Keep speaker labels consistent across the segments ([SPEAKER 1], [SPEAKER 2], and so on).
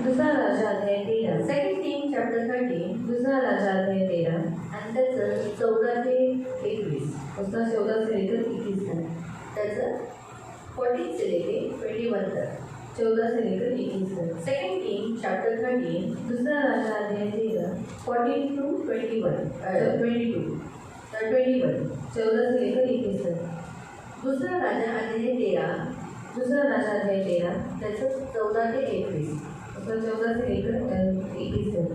[SPEAKER 1] दूसरा राजा अध्याय 13,
[SPEAKER 2] second king chapter 13
[SPEAKER 1] दूसरा राजा अध्याय 13
[SPEAKER 2] आणि त्याचं 14 ते 21,
[SPEAKER 1] उसका 14 से लेकर 21 तक,
[SPEAKER 2] त्याचं 14 से लेके 21 तक.
[SPEAKER 1] 14 से लेकर 21 तक.
[SPEAKER 2] सेकंड किंग चॅप्टर 13
[SPEAKER 1] दूसरा राजा अध्याय 13
[SPEAKER 2] 14 to 21 22 तर 21.
[SPEAKER 1] 14 से लेकर 21 तक.
[SPEAKER 2] दुसरा राजा अध्याय 13
[SPEAKER 1] दूसरा राजा अध्याय 13
[SPEAKER 2] त्याचं 14 ते 21.
[SPEAKER 1] उसका 14 से लेकर 21 तक.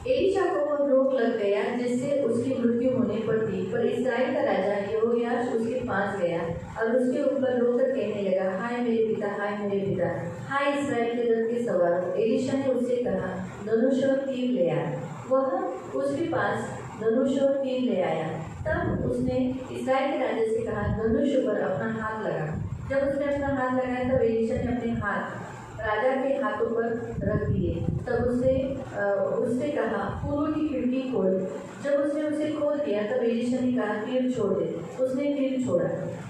[SPEAKER 2] एलिशा को रोग लग गया जिससे उसकी मृत्यु होने पर थी, पर इस्राएल का राजा यहोयाश उसके पास गया और उसके ऊपर रोकर कहने लगा, हाय मेरे पिता, हाय मेरे पिता, हाय इस्राएल के रथ के सवारों. एलिशा ने उससे कहा, धनुष और तीर ले आ. वह उसके पास धनुष और तीर ले आया. तब उसने इस्राएल के राजा से कहा, धनुष पर अपना हाथ लगा. जब उसने अपना हाथ लगाया तब एलिशा ने अपने हाथ राजा के हाथों पर रख दिए. तब उससे कहा, पूर्व की खिड़की खोल. जब उसने उसे खोल दिया तब एलिशा ने कहा, तीर छोड़ दे. उसने तीर छोड़ा.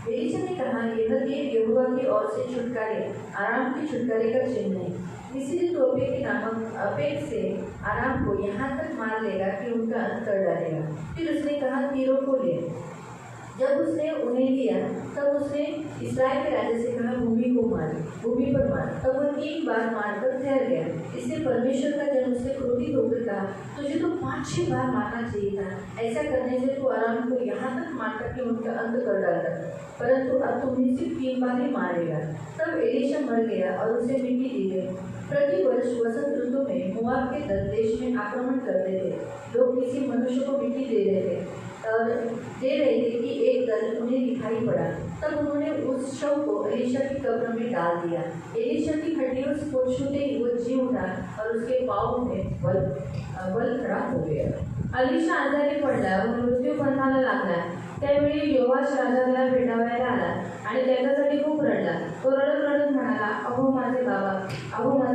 [SPEAKER 2] एलिशा ने कहा, यह तीर यहोवा की ओर से छुटकारे, आराम के छुटकारे का चिन्ह है. इसीलिए तो अपेक से आराम को यहाँ तक मार लेगा कि उनका अंत कर डालेगा. फिर उसने कहा, तीरों को ले. जब उसने उन्हें लिया तब उसने इस्राएल के राजा से कहा, भूमि पर मार. तब वह 3 बार मारकर ठहर गया. इससे परमेश्वर का जन उससे क्रोधित होकर कहा, तुझे तो 5-6 बार मारना चाहिए था. ऐसा करने से तू आराम को यहाँ तक मारता कि उनका अंत कर डालता, परंतु अब तुम्हें सिर्फ 3 बार ही मारेगा. तब एलिशा मर गया और उसे मिट्टी दी गई. प्रतिवर्ष वसंत ऋतु में मोआब के दल देश में आक्रमण करते थे. लोग किसी मनुष्य को मिट्टी दे रहे थे कि एक दल उन्हें दिखाई पड़ा. तब उन्होंने उस शव को एलिशा की कब्र में डाल दिया. एलिशा की हड्डियों को छूते ही वो जी उठा और उसके पाँव में बल खड़ा हो गया.
[SPEAKER 1] एलिशा आजारी पडला व मृत्यू पथाला लागला. त्यावेळी योवाश राजा त्याला भेटावयाला आला आणि त्याच्यासाठी खूप रडला. तो रडत म्हणाला, अहो माझे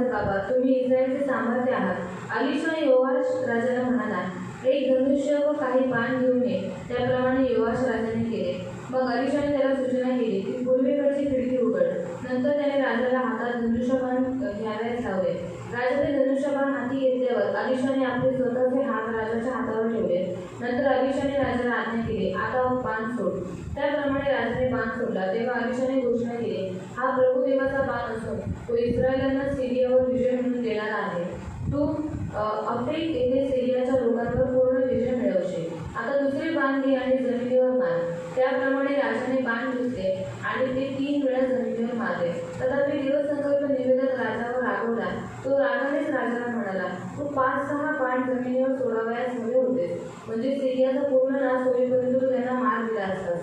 [SPEAKER 1] बाबा, तुम्ही इस्रायलचे सामर्थ्य आहात. एलिशाने योवाश राजाला म्हणाला, एक धनुष्य व काही बाण घेऊन ये. त्याप्रमाणे योवाश राजाने केले. मग एलिशाने त्याला सूचना केली की पूर्वेकडची खिडकी उघड. नंतर त्याने राजाला हातात धनुष्यबाण घ्यावयास लावले. राजाने धनुष्यबाण हाती घेतल्यावर एलिशाने आपले स्वतःचे हात राजाच्या हातावर ठेवले. नंतर एलिशाने राजाला आज्ञा केली, आता बाण सोड. त्याप्रमाणे राजाने बाण सोडला. तेव्हा एलिशाने घोषणा केली, हा प्रभू देवाचा बाण असून तो इस्रायलांना सिरियावर विजय म्हणून देणारा आहे. तू अफेक येथे सिरियाच्या लोकांवर पूर्ण विजय मिळवशील. आता दुसरे बाण घे आणि जमिनीवर मार. त्याप्रमाणे राजाने बाण घेतले आणि ते 3 वेळा जमिनीवर मारले. तथापि देवसंकल्प निवेदक राजावर रागवला. तो रागानेच राजाला म्हणाला, तू 5-6 बाण जमिनीवर सोडावयास हवे होते, म्हणजे सिरियाचा पूर्ण नाश होईपर्यंत तू त्यांना मार दिला असतास.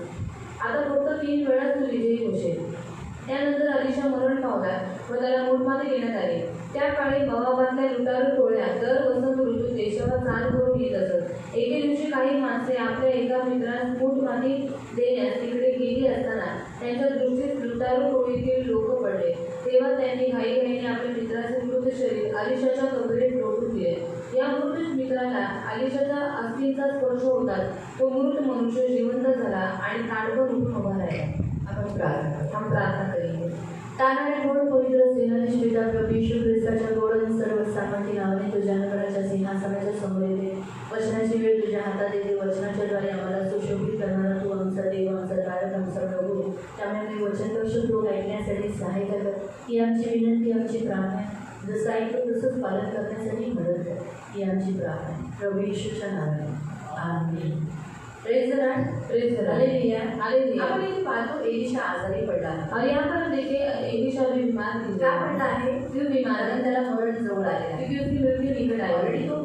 [SPEAKER 1] आता फक्त 3 वेळा तू विजयी होशील. त्यानंतर एलिशा मरण पावला व त्याला मूठमाती देण्यात आली. त्या काळी मोआबातल्या लुटारू टोळ्या दर वसंत ऋतूत देशावर चाल करून येत असत. एके दिवशी काही माणसे आपल्या एका मित्रास मूठमाती देण्यास तिकडे गेली असताना त्यांच्या दृष्टीत लुटारू टोळीतील लोक पडले. तेव्हा त्यांनी घाईघाईने आपल्या मित्राचे मृत शरीर एलिशाच्या कबरेत लोटून दिले. या मृत मित्राला एलिशाच्या अस्थींचा स्पर्श होताच तो मृत मनुष्य जिवंत झाला आणि ताडकन उठून उभा राहिला. हम प्रार्थना करेंगे. तानाने गोड पवित्र सेनाधीश पिता प्रभू येशू ख्रिस्ताच्या गोड आणि सर्व सामर्थ्य नावाने तुझ्या नगराच्या सिंहासनाच्या समोर येते. वचनाची वेळ तुझ्या हातात येते. वचनाच्या द्वारे आम्हाला सुशोभित करणारा तू आमचा देव, आमचा तारक, आमचा प्रभू. त्यामुळे मी वचनदर्शक लोक ऐकण्यासाठी सहायता कर. ही आमची विनंती, आमची प्रार्थना. जसं ऐकतो तसंच पालन करण्यासाठी मदत कर. ही आमची प्रार्थना प्रभू येशूच्या नावाने. आमीन. Praise the Lord. Praise the Lord. Hallelujah. Hallelujah. आपण इथे पाहतो एलिशा आजारी पडला. और यहाँ पर देखिए एलिशा भी बीमार थी. क्या पडला आहे? क्यों बीमार? कारण त्याला मरण जवळ आलेला. क्योंकि उसकी मृत्यु निकट आई. ऑलरेडी तो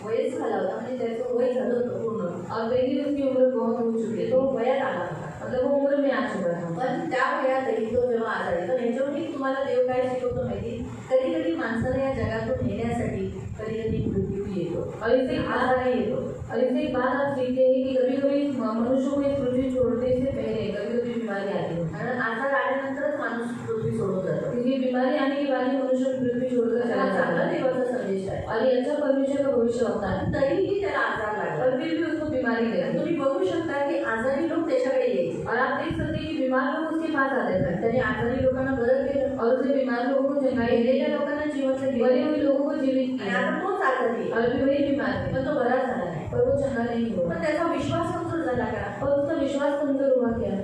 [SPEAKER 1] वयस झाला होता, म्हणजे त्याचं वय झालं होतं पूर्ण. और पहले उसकी उम्र बहुत हो चुकी है. तो वयात आला होता, मतलब वो उम्र में आ चुका था. पण त्या वयातही तो जेव्हा आजारी. तर ह्याच्यावरही तुम्हाला देव काय शिकवतो माहिती? कधी कधी माणसाला या जगातून नेण्यासाठी कधी कधी मृत्यू येतो और इससे आजारही येतो. और इससे एक बात आप सीखते हैं कि कभी कभी मनुष्य को इस पृथ्वी छोड़ने से पहले कभी कभी बीमारी आती है. कारण आजार आल्यानंतरच माणूस पृथ्वी सोडून जातो. क्योंकि बीमारी आने के बाद ही मनुष्य पृथ्वी छोड़कर चला जाता है. देवाचा संदेश आहे और याचा परमेश्वर का भविष्य होता है. तरीही त्याला आजार लागला और फिर भी उसको बीमारी लगी. तुम्ही बघू शकता की आजारी लोक त्याच्याकडे यायचे और आप देख सकते हैं कि बीमार लोग उसके पास आते थे. त्याने आजारी लोकांना बरं केलं और उसने बीमार लोगों को जगाई. गेलेल्या लोकांना जिवंत केले.
[SPEAKER 2] आणि आता तोच आजारी
[SPEAKER 1] और अभी वही बीमार है,
[SPEAKER 2] पण तो बरा झाला नाही.
[SPEAKER 1] पर वो चंगा नहीं हुआ.
[SPEAKER 2] पण त्याचा विश्वास कमजोर झाला का?
[SPEAKER 1] और उसका विश्वास कमजोर हुआ क्या?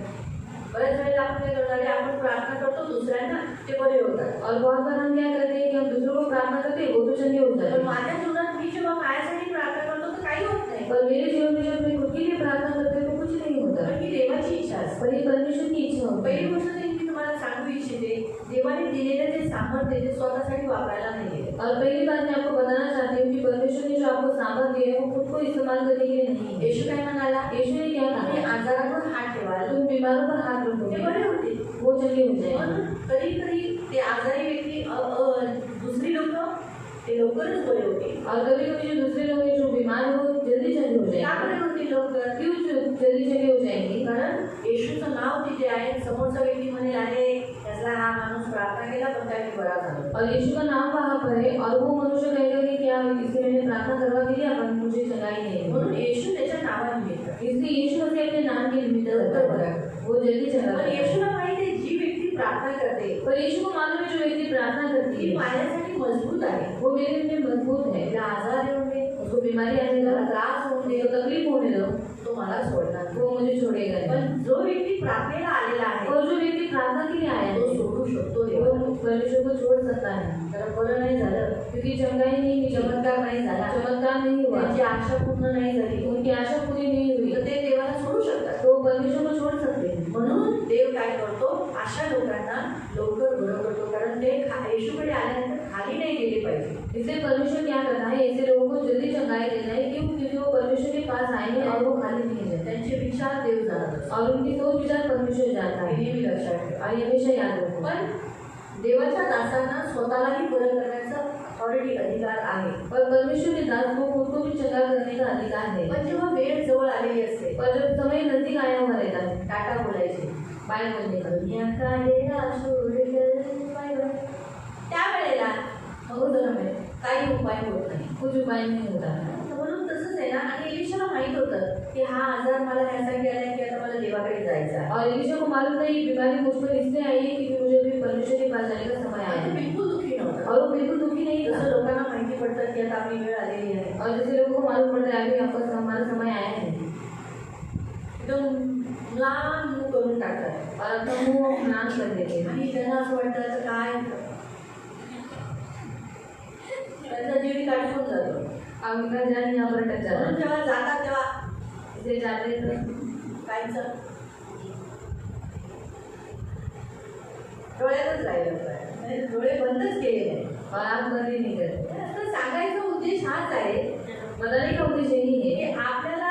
[SPEAKER 2] बऱ्याच वेळेला आपण काय करणार आहे, आपण प्रार्थना करतो दुसऱ्यांना ते बरे होतात.
[SPEAKER 1] और बहुत बार हम क्या करते हैं कि हम दूसरों को प्रार्थना करते हैं, वो तो चंगे हो जाते
[SPEAKER 2] पण
[SPEAKER 1] हैं.
[SPEAKER 2] माझ्या जीवनात मी जेव्हा माझ्यासाठी प्रार्थना करतो तर काही होत नाही.
[SPEAKER 1] पर मेरे जीवन में जब मैं खुद के लिए प्रार्थना करते हैं तो कुछ नहीं होता.
[SPEAKER 2] पण ही देवाची इच्छा असते.
[SPEAKER 1] पर ये परमेश्वर की इच्छा होती
[SPEAKER 2] पहिली
[SPEAKER 1] है.
[SPEAKER 2] गोष्ट तर मी तुम्हाला सांगू इच्छिते, देवाने दिलेलं ते सामर्थ्य ते स्वतःसाठी वापरायला नाही दिले.
[SPEAKER 1] और पहली बात मैं आपको बताना चाहती हूँ कि परमेश्वर ने जो आपको सामर्थ्य दिया है वो खुद को इस्तेमाल करने के लिए नहीं है.
[SPEAKER 2] येशू काय म्हणाला?
[SPEAKER 1] यीशु ने क्या
[SPEAKER 2] तुम्ही
[SPEAKER 1] कहा?
[SPEAKER 2] आजारावर हात ठेवाल
[SPEAKER 1] तुम बीमारों पर हाथ
[SPEAKER 2] ते
[SPEAKER 1] रखोगे,
[SPEAKER 2] बरे होतील.
[SPEAKER 1] वो चंगे हो जाएंगे.
[SPEAKER 2] पण कधी कधी ते आजारी व्यक्ती दुसरी लोक ते लवकरच बरे होतील.
[SPEAKER 1] और कभी कभी जो दूसरे लोग हैं जो बीमार है वो जल्दी चंगे हो
[SPEAKER 2] का बरे
[SPEAKER 1] जाएंगे.
[SPEAKER 2] होतील लवकर?
[SPEAKER 1] क्यों जल्दी चंगे हो जाएंगे?
[SPEAKER 2] कारण येशूचं नाव तिथे आहे. समोरचा व्यक्ती म्हणे अरे त्याचा हा माणूस प्रार्थना केला पण त्याने बरा झाला.
[SPEAKER 1] और यीशु का नाम वहाँ पर है और वो मनुष्य कहेगा कि क्या इससे मैंने प्रार्थना करवा के लिया पर मुझे चंगाई नहीं हुई.
[SPEAKER 2] म्हणून येशू त्याच्या नावानिमित्त
[SPEAKER 1] इसलिए यीशु मसीह अपने नाम के निमित्त करता है, वो जल्दी चंगा
[SPEAKER 2] पण
[SPEAKER 1] करता है.
[SPEAKER 2] येशूला माहिती आहे जी व्यक्ती प्रार्थना करते
[SPEAKER 1] पर यीशु को मालूम है जो व्यक्ति प्रार्थना करती
[SPEAKER 2] ती
[SPEAKER 1] है
[SPEAKER 2] माझ्यासाठी मजबूत आहे.
[SPEAKER 1] वो मेरे लिए मजबूत है.
[SPEAKER 2] तिला आजार येऊन दे,
[SPEAKER 1] उसको बीमारी आने
[SPEAKER 2] त्याला
[SPEAKER 1] दो,
[SPEAKER 2] त्रास होऊन दे,
[SPEAKER 1] उसको तकलीफ होने दो,
[SPEAKER 2] तो मला सोडणार नाही.
[SPEAKER 1] वो मुझे छोड़ेगा नहीं.
[SPEAKER 2] पण जो व्यक्ती प्रार्थनेला आलेला आहे
[SPEAKER 1] और जो व्यक्ति प्रार्थना के लिए आया
[SPEAKER 2] तो
[SPEAKER 1] है
[SPEAKER 2] सोडू शकतो
[SPEAKER 1] वो
[SPEAKER 2] देवाला.
[SPEAKER 1] परमेश्वर को छोड़ सकता है.
[SPEAKER 2] त्याला बरं नाही झालं,
[SPEAKER 1] क्योंकि चंगाई नहीं हुई,
[SPEAKER 2] चमत्कार नाही झाला,
[SPEAKER 1] चमत्कार नहीं हुआ,
[SPEAKER 2] त्यांची आशा पूर्ण नाही झाली,
[SPEAKER 1] उनकी आशा पूरी नहीं हुई,
[SPEAKER 2] तर ते देवाला सोडू शकतात.
[SPEAKER 1] तो परमेश्वर को छोड़ सकते हैं.
[SPEAKER 2] म्हणून देव काय करतो, अशा लोकांना लवकर बरं करतो. कारण ते येशूकडे आल्यानंतर खाली नाही गेले पाहिजे.
[SPEAKER 1] इसलिए परमेश्वर क्या करता है, ऐसे लोगों को जल्दी चंगाई देना है. क्यों? क्योंकि वो परमेश्वर के पास आएंगे और वो खाली नहीं जाते.
[SPEAKER 2] त्यांचे विचार देव जाणत असतो.
[SPEAKER 1] और उनकी सोच विचार परमेश्वर जानता
[SPEAKER 2] हे
[SPEAKER 1] है.
[SPEAKER 2] नेहमी लक्षात ठेवा.
[SPEAKER 1] और ये हमेशा याद रखो.
[SPEAKER 2] पण देवाच्या दासांना स्वतःलाही बरं करण्याचा ऑलरेडी अधिकार आहे.
[SPEAKER 1] और परमेश्वर के दास को खुद को भी चंगा करने का अधिकार है.
[SPEAKER 2] पण जेव्हा वेळ जवळ आलेली असते,
[SPEAKER 1] पर जब समय नजदीक आया हुआ रहता है,
[SPEAKER 2] टाटा बोलायचे,
[SPEAKER 1] बाय बोलने का,
[SPEAKER 2] दुनिया का येणा सूर्य बाय बाय. त्यावेळेला
[SPEAKER 1] में
[SPEAKER 2] काही उपाय होत नाही.
[SPEAKER 1] कुछ उपाय नहीं होता.
[SPEAKER 2] म्हणून तसंच आहे ना. आणि एलिशाला माहित होतं की हा आजार मला ह्यासाठी आलाय की आता मला देवाकडे जायचं आहे.
[SPEAKER 1] और एलिशा को मालूम था ये बीमारी मुझ पर इसलिए आई है क्योंकि मुझे भी परमेश्वर के पास जाने का समय आया
[SPEAKER 2] आणि तो
[SPEAKER 1] है.
[SPEAKER 2] बिलकुल दुःखी नव्हता.
[SPEAKER 1] और वो बिल्कुल दुखी नहीं
[SPEAKER 2] जसं
[SPEAKER 1] था.
[SPEAKER 2] लोकांना माहिती पडतं की आता आपली वेळ आलेली आहे,
[SPEAKER 1] और जैसे लोगों को मालूम पड़ता है अभी आपका हमारा समय आया है,
[SPEAKER 2] एकदम लांब मुख करून टाकतात.
[SPEAKER 1] और अपना मुंह नाम कर देते हैं.
[SPEAKER 2] आणि त्यांना असं वाटतं आता काय त्यांचा जीव काढून जातो.
[SPEAKER 1] अब उनका जान यहाँ पर अटक जाता
[SPEAKER 2] म्हणून
[SPEAKER 1] है.
[SPEAKER 2] जेव्हा जातात तेव्हा
[SPEAKER 1] इसलिए जाते हैं तो
[SPEAKER 2] कायचं डोळ्यातच राहिलं पाहिजे. म्हणजे डोळे बंदच केले नाही.
[SPEAKER 1] और आप बंद ही नहीं करते.
[SPEAKER 2] तर सांगायचा उद्देश हाच आहे
[SPEAKER 1] बताने का उद्देश्य यही
[SPEAKER 2] की
[SPEAKER 1] है.
[SPEAKER 2] आपल्याला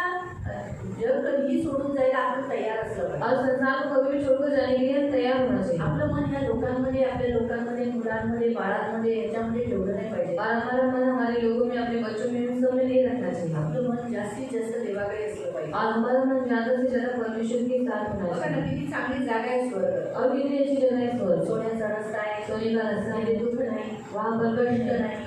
[SPEAKER 2] जग कधीही सोडून जायला आपण तयार असलं पाहिजे.
[SPEAKER 1] और संसार को कभी भी छोड़कर जाने के लिए हम तैयार होना चाहिए.
[SPEAKER 2] आपलं मन ह्या लोकांमध्ये, आपल्या लोकांमध्ये, मुलांमध्ये, बाळांमध्ये याच्यामध्ये ठेवलं नाही पाहिजे.
[SPEAKER 1] और हमारा मन हमारे लोगों में, अपने बच्चों में, उन सब में नहीं रखना चाहिए.
[SPEAKER 2] आपलं मन जास्तीत जास्त देवाकडे असलं पाहिजे.
[SPEAKER 1] और हमारा मन ज्यादा से ज्यादा परमेश्वर के साथ होना
[SPEAKER 2] बघा ना,
[SPEAKER 1] चाहिए.
[SPEAKER 2] किती चांगली जागा आहे स्वर्ग.
[SPEAKER 1] और कितनी अच्छी जगह है स्वर्ग.
[SPEAKER 2] सोन्याचा रस्ता आहे,
[SPEAKER 1] सोने का रास्ता
[SPEAKER 2] तिथे
[SPEAKER 1] है,
[SPEAKER 2] दुःख नाही,
[SPEAKER 1] वहाँ पर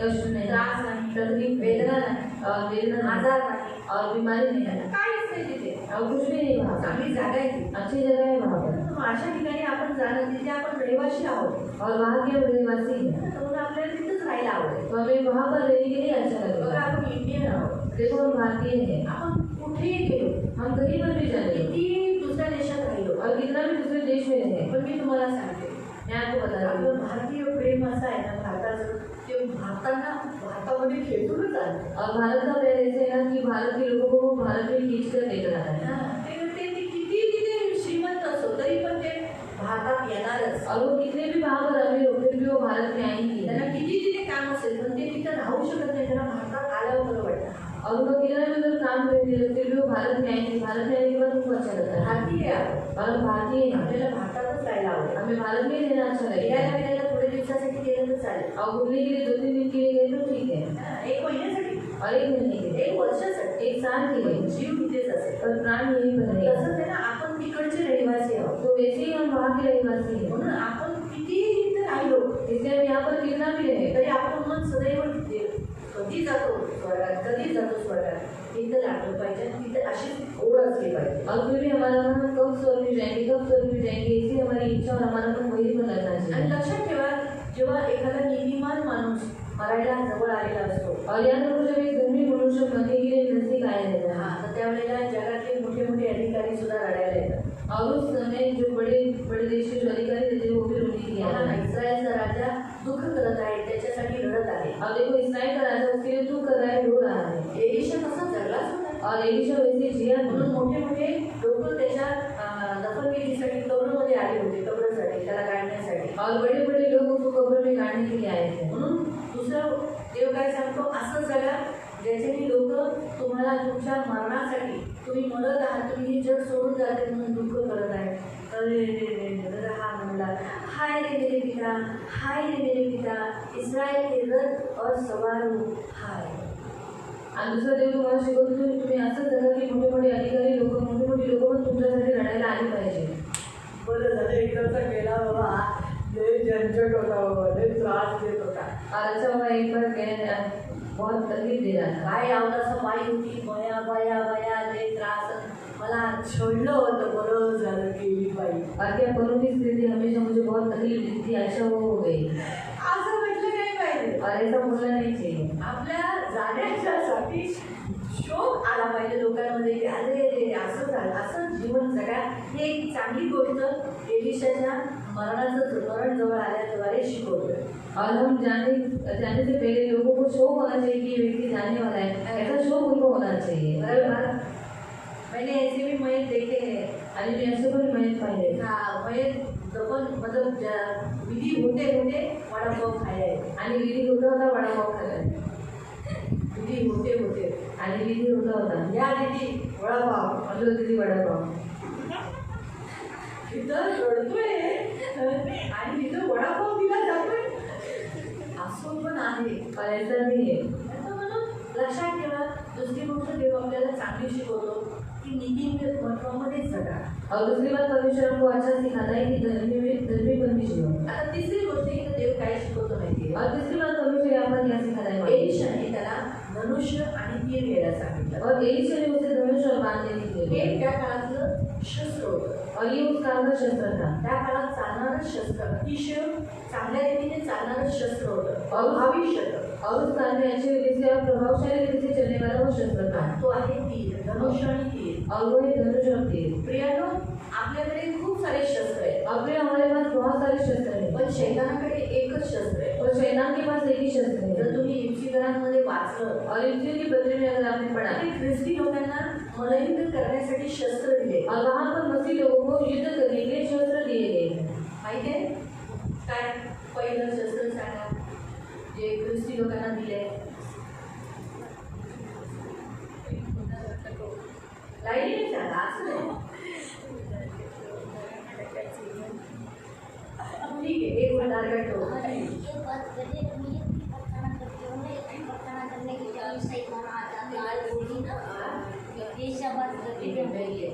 [SPEAKER 1] कष्ट नहीं,
[SPEAKER 2] त्रास नाही,
[SPEAKER 1] तकलीफ
[SPEAKER 2] वेदना
[SPEAKER 1] नहीं,
[SPEAKER 2] नाही,
[SPEAKER 1] और वेदना नहीं,
[SPEAKER 2] आजार नाही,
[SPEAKER 1] और बीमारी नहीं है,
[SPEAKER 2] काहीच नाही तिथे.
[SPEAKER 1] और कुछ भी नहीं वहाँ पर.
[SPEAKER 2] चांगली जागा आहे ती.
[SPEAKER 1] अच्छी जगह है वहाँ पर.
[SPEAKER 2] मग अशा ठिकाणी आपण जाणं, तिथे आपण रहिवासी आहोत,
[SPEAKER 1] और वहाँ के हम रहवासी हैं,
[SPEAKER 2] म्हणून आपल्याला तिथेच राहायला आवडेल.
[SPEAKER 1] तो हमें वहाँ पर रहने के लिए अच्छा
[SPEAKER 2] बघा
[SPEAKER 1] लगेगा.
[SPEAKER 2] आपण इंडियन आहोत.
[SPEAKER 1] देखो हम भारतीय हैं,
[SPEAKER 2] आपण कुठेही गेलो,
[SPEAKER 1] हम कहीं पर भी जाने
[SPEAKER 2] किती दुसऱ्या देशात राहिलो,
[SPEAKER 1] और कितना भी दूसरे देश में रहे,
[SPEAKER 2] पण मी तुम्हाला सांगते
[SPEAKER 1] मैं आपको बता रही
[SPEAKER 2] आपलं
[SPEAKER 1] हूँ.
[SPEAKER 2] भारतीय प्रेम असं आहे ना भारताचं, ते भारतामध्ये खेचूनच आणतं.
[SPEAKER 1] और भारत का प्यार ऐसे है ना कि भारत के लोगों को वो भारत में खींच कर लेकर आता है.
[SPEAKER 2] ते किती तिथे श्रीमंत असो तरी पण ते भारतात येणारच.
[SPEAKER 1] और वो कितने भी वहाँ पर अमीर हो फिर भी वो भारत में आएंगे.
[SPEAKER 2] त्यांना किती तिथे काम असेल पण ते तिथे राहू शकत नाही. त्यांना भारतात आल्यावर बरं वाटतं.
[SPEAKER 1] और उनका कितना भी उधर काम करेंगे फिर भी वो भारत में आएंगे. भारत में आने के बाद उनको अच्छा लगता है.
[SPEAKER 2] भारतीय आहे,
[SPEAKER 1] और हम भारतीय हैं,
[SPEAKER 2] आपल्याला भारतातच राहायला आवडेल.
[SPEAKER 1] हमें भारत में ही रहना अच्छा लगेगा.
[SPEAKER 2] फिरायला थोड्या दिवसासाठी गेलं तर चालेल.
[SPEAKER 1] और घूमने के लिए 2-3 दिन के लिए गए तो ठीक है,
[SPEAKER 2] एक महिन्यासाठी,
[SPEAKER 1] और 1 महीने के लिए,
[SPEAKER 2] 1 वर्षासाठी,
[SPEAKER 1] 1 साल के लिए,
[SPEAKER 2] जीव तिथेच असेल.
[SPEAKER 1] और प्राण यहीं पर रहेगा.
[SPEAKER 2] तसंच आहे ना, आपण तिकडचे रहिवासी आहोत.
[SPEAKER 1] तो वैसे ही हम वहाँ के रहवासी हैं.
[SPEAKER 2] म्हणून आपण कितीही तिथे राहिलो
[SPEAKER 1] इसलिए हम यहाँ पर कितना भी रहे
[SPEAKER 2] तरी आपण मन सदैव तिथे कधी जातो स्वर्गात, कधी जातो स्वर्गात, तिथं लागलं पाहिजे. तिथे अशीच ओढ असली पाहिजे.
[SPEAKER 1] और फिर भी हमारा मन कब स्वर्ग में जाएंगे, कब स्वर्ग में जाएंगे, ऐसी हमारी इच्छा और हमारा मन वही पर लगना
[SPEAKER 2] आणि
[SPEAKER 1] चाहिए.
[SPEAKER 2] लक्षात ठेवा, जेव्हा एखादा नीतिमान माणूस मरायला जवळ आलेला असतो
[SPEAKER 1] और याद रखो जब एक धर्मी मनुष्य मरने के लिए नजदीक आया रहता है
[SPEAKER 2] हाँ, तर त्यावेळेला जगातले मोठे मोठे अधिकारी सुद्धा रडायला येतात.
[SPEAKER 1] और उस समय जो बड़े बड़े देश के जो अधिकारी थे वो भी रोने के लिए आए
[SPEAKER 2] हा,
[SPEAKER 1] थे।
[SPEAKER 2] इस्रायलचा राजा दुःख करत आहे, त्याच्यासाठी रडत आहे.
[SPEAKER 1] अब देखो इस्राइल का राजा उसके लिए दुख कर रहा है, रो रहा है
[SPEAKER 2] एलिशा कसा जगलाच होता.
[SPEAKER 1] और एलिशा वैसे जिया
[SPEAKER 2] म्हणून मोठे मोठे लोक त्याच्या दफनविधीसाठी कब्रमध्ये आले होते, कब्रसाठी त्याला काढण्यासाठी.
[SPEAKER 1] और बड़े बड़े लोग उसको कब्र में गाड़ने के लिए आए थे।
[SPEAKER 2] म्हणून दुसरं देव काय सांगतो, असं जगा ज्याच्याने लोक तुम्हाला तुमच्या मरणासाठी, तुम्ही मरत आहात, तुम्ही हे जग सोडून जाते म्हणून दुःख करत आहे. अरे रे रे रे, हा म्हणला, हाय रे मेरे पिता, हाय रे मेरे पिता, इस्रायल के रथ और सवारू हाय.
[SPEAKER 1] आणि दुसरा देव तुम्हाला शिकवतो की तुम्ही असं जगा की मोठे मोठे अधिकारी लोक मोठे मोठे लोक पण तुमच्यासाठी रडायला आले पाहिजे.
[SPEAKER 2] बरं झालं इकडचा गेला बाबा, लय झंझट होता बाबा, लय त्रास देत होता.
[SPEAKER 1] और अच्छा हुआ एक बार गए, बहुत तकलीफ दे रहा था।
[SPEAKER 2] काय अवतासा बाई होती, बया बया बया लय त्रास, मला सोडलं होतं, बरं झालं गेली बाई.
[SPEAKER 1] और क्या करूँ की स्थिति हमेशा मुझे बहुत तकलीफ दी थी, अच्छा वो हो गई।
[SPEAKER 2] असं म्हटलं नाही पाहिजे.
[SPEAKER 1] और ऐसा बोलना नहीं चाहिए।
[SPEAKER 2] आपल्या जाण्याच्यासाठी शोक आला पाहिजे लोकांमध्ये की अरे रे असं झालं, असं जीवन जगा. ही एक चांगली गोष्ट एलिशाच्या मरण जवळ आल्याद्वारे शिकवतोय.
[SPEAKER 1] और हम जाने से पहले लोगों को शौक होना चाहिए कि ये व्यक्ति जाने वाला है, ऐसा शौक उनको होना चाहिए।
[SPEAKER 2] बरोबर. मैंने ऐसे भी मयत देखे हैं.
[SPEAKER 1] आणि मी असे पण मयत पाहिले।
[SPEAKER 2] हाँ, मयत दफन मतलब विधी होते होते वडापाव खाया है.
[SPEAKER 1] आणि विधी होता होता वडापाव खाल्ला,
[SPEAKER 2] विधी होते होते
[SPEAKER 1] आणि विधी होता होता
[SPEAKER 2] या दिदी वडापाव.
[SPEAKER 1] म्हणजे होती ती वडापाव।
[SPEAKER 2] तिथं रडतोय आणि तिथं वडापाव दिला जातोय, असं पण आहे.
[SPEAKER 1] और ऐसा भी है।
[SPEAKER 2] आता म्हणून लक्षात ठेवा, दुसरी गोष्ट देव आपल्याला चांगली शिकवतो की नीतिमत्वामध्येच जगा.
[SPEAKER 1] और दूसरी बात परमेश्वर हमको अच्छा सिखाता है कि धर्मी बन भी जियो।
[SPEAKER 2] आता तिसरी गोष्ट इथं देव काय शिकवतो माहिती आहे.
[SPEAKER 1] और तीसरी बात परमेश्वर यहाँ पर क्या सिखाता है मालूम है?
[SPEAKER 2] एलिशाने त्याला धनुष्य आणि तीर घ्यायला सांगितलं.
[SPEAKER 1] और एलिशा ने उसे धनुष और बाण देने के लिए
[SPEAKER 2] हे
[SPEAKER 1] बोला।
[SPEAKER 2] त्या काळातलं शस्त्र होतं.
[SPEAKER 1] और ये उस काल का शस्त्र था।
[SPEAKER 2] त्या काळात चालणारं शस्त्र, अतिशय चांगल्या रीतीने चालणारं शस्त्र होतं.
[SPEAKER 1] और
[SPEAKER 2] भविष्य
[SPEAKER 1] और उस काल में अच्छी रीति से और प्रभावशाली रीति से चलने वाला वो शस्त्र था।
[SPEAKER 2] तो आहे तीर, धनुष्य आणि तीर.
[SPEAKER 1] और वो है धनुष और तीर।
[SPEAKER 2] प्रियानो, आपल्याकडे खूप सारे शस्त्र आहेत,
[SPEAKER 1] अपने हमारे पास बहुत सारे शस्त्र हैं,
[SPEAKER 2] पण शैतानाकडे एकच शस्त्र आहे.
[SPEAKER 1] और शैतान के पास एक ही शस्त्र है।
[SPEAKER 2] जर तुम्ही इफ्सिरांमध्ये वाचलं,
[SPEAKER 1] और इफ्सियों की पत्री में अगर आपने पढ़ा,
[SPEAKER 2] आणि ख्रिस्ती लोकांना मल्लयुद्ध करण्यासाठी शस्त्र दिले.
[SPEAKER 1] और वहाँ पर मसीह लोगों को युद्ध करने के लिए शस्त्र दिए गए हैं।
[SPEAKER 2] माहिती आहे काय पहिलं शस्त्र सांगा जे ख्रिस्ती लोकांना दिले. लाईनीने सांगा, असं नाही. ठीक आहे, एक उदाहरण करतो.
[SPEAKER 3] ये बात करिए तुम ये प्रार्थना करते हो ना, ये प्रार्थना करने के लिए सही कौन आता है आज बोली ना, ये शब्द करके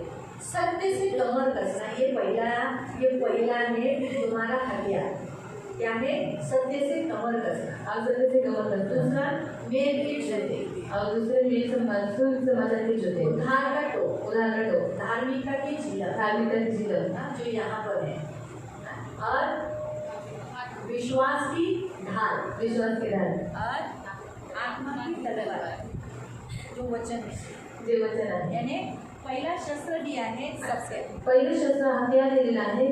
[SPEAKER 2] सत्य से कमर कसना, ये पहिला है तुम्हारा हथियार. क्या है? सत्य से कमर कसना.
[SPEAKER 1] और सत्य से कमर कसना।
[SPEAKER 2] दूसरा मेल के जूते.
[SPEAKER 1] और दूसरे मेल समाचार के जूते।
[SPEAKER 2] उद्धार का टोप.
[SPEAKER 1] उदाहरण का टोप।
[SPEAKER 2] धार्मिकता की झीलक.
[SPEAKER 1] धार्मिकता की झीलक,
[SPEAKER 2] जो यहाँ पर है. और विश्वास की ढाल.
[SPEAKER 1] विश्वास के ढाल,
[SPEAKER 2] और आत्मा की तलवार, जो वचन है.
[SPEAKER 1] जे वचन आहे।
[SPEAKER 2] यानी पहिला शस्त्र दिया है सत्य,
[SPEAKER 1] पहिलं शस्त्र हथियार दिलेलं आहे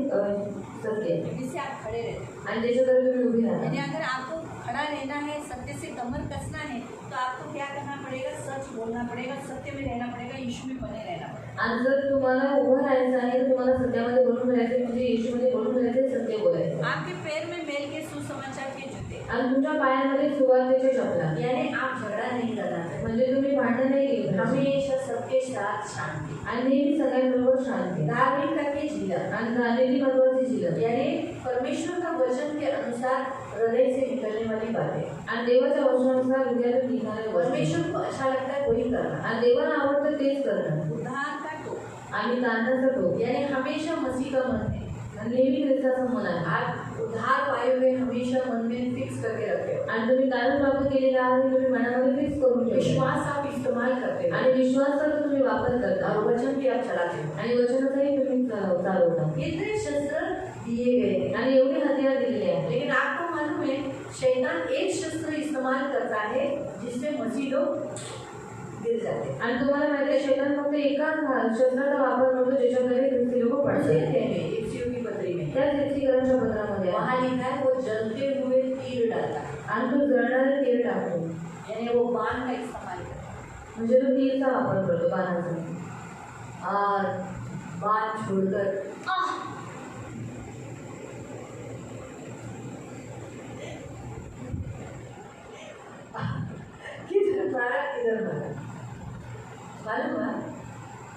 [SPEAKER 1] सत्य,
[SPEAKER 2] जिससे आप खड़े रहते.
[SPEAKER 1] आणि त्याच्यावर तुम्ही उभी
[SPEAKER 2] यानी
[SPEAKER 1] राहा।
[SPEAKER 2] अगर आपको खड़ा रहना है, सत्य से कमर कसना है, तो आपको क्या करना पड़ेगा? सच बोलना पड़ेगा, सत्य में रहना पड़ेगा, यीशु में बने रहना पड़ेगा.
[SPEAKER 1] आणि जर तुम्हाला उभं राहायचं आहे तर तुम्हाला सत्यामध्ये बोलून राहायचं, म्हणजे येशूमध्ये बोलून राहायचं, सत्य बोलायचं.
[SPEAKER 2] आपके पैर में मेल के सुसमाचार के जूते.
[SPEAKER 1] आणि तुमच्या पायामध्ये सुवार्तेचे चपला,
[SPEAKER 2] यानी आप झगड़ा नहीं करना चाहिए.
[SPEAKER 1] म्हणजे तुम्ही भांडण नाही केली पाहिजे.
[SPEAKER 2] हमेशा सबके साथ शांति.
[SPEAKER 1] आणि नेहमी सगळ्यांबरोबर शांती.
[SPEAKER 2] धार्मिकता की झीलक.
[SPEAKER 1] आणि झालेली महत्वाची झीलक,
[SPEAKER 2] यानी परमेश्वर का वचन के अनुसार हृदय से निकलने वाली बातें.
[SPEAKER 1] आणि देवाच्या वचनानुसार हृदयातून निघणारे वचन.
[SPEAKER 2] परमेश्वर को अच्छा लगता है वही करना.
[SPEAKER 1] आणि देवाला आवडतं तेच करणं.
[SPEAKER 2] उद्धार का टोप.
[SPEAKER 1] आणि तारणाचा टोप,
[SPEAKER 2] यानी हमेशा मसीह का मन है.
[SPEAKER 1] आणि नेहमी ख्रिस्ताचं मन आहे.
[SPEAKER 2] आप उद्धार पाए हुए हमेशा मन में फिक्स करके रखे हो.
[SPEAKER 1] आणि तुम्ही तारण प्राप्त केलेला आहे तुम्ही मनामध्ये फिक्स करून ठेवा.
[SPEAKER 2] विश्वास आप इस्तेमाल करते हो
[SPEAKER 1] आणि विश्वासाचा तुम्ही वापर करता,
[SPEAKER 2] और वचन भी आप चलाते हो.
[SPEAKER 1] आणि वचनाचाही तुम्ही चालवता.
[SPEAKER 2] इतने शस्त्र दिए गए हैं.
[SPEAKER 1] आणि एवढे हथियार दिलेले आहेत.
[SPEAKER 2] लेकिन आपको मालूम है शैतान एक शस्त्र इस्तेमाल करता है जिससे मसीह लोग गिर जाते हैं।
[SPEAKER 1] आणि तुम्हाला माहिती आहे शैतान फक्त एकाच शस्त्राचा वापर करतो ज्याच्याद्वारे ख्रिस्ती लोक
[SPEAKER 2] पढ़ते
[SPEAKER 1] पडतात.
[SPEAKER 2] हैं एफसीयू की पत्री में
[SPEAKER 1] त्याच एफसीकरांच्या पत्रामध्ये आहे.
[SPEAKER 2] वहाँ लिखा है वो जलते हुए तीर डालता है,
[SPEAKER 1] आणि तो जळणारे तीर टाकतो
[SPEAKER 2] यानी वो बाण का इस्तेमाल करता है
[SPEAKER 1] म्हणजे तो तीरचा वापर करतो बाणाचा.
[SPEAKER 2] और बाण छोड़कर किधर मारा किधर मारा मालूम हुआ?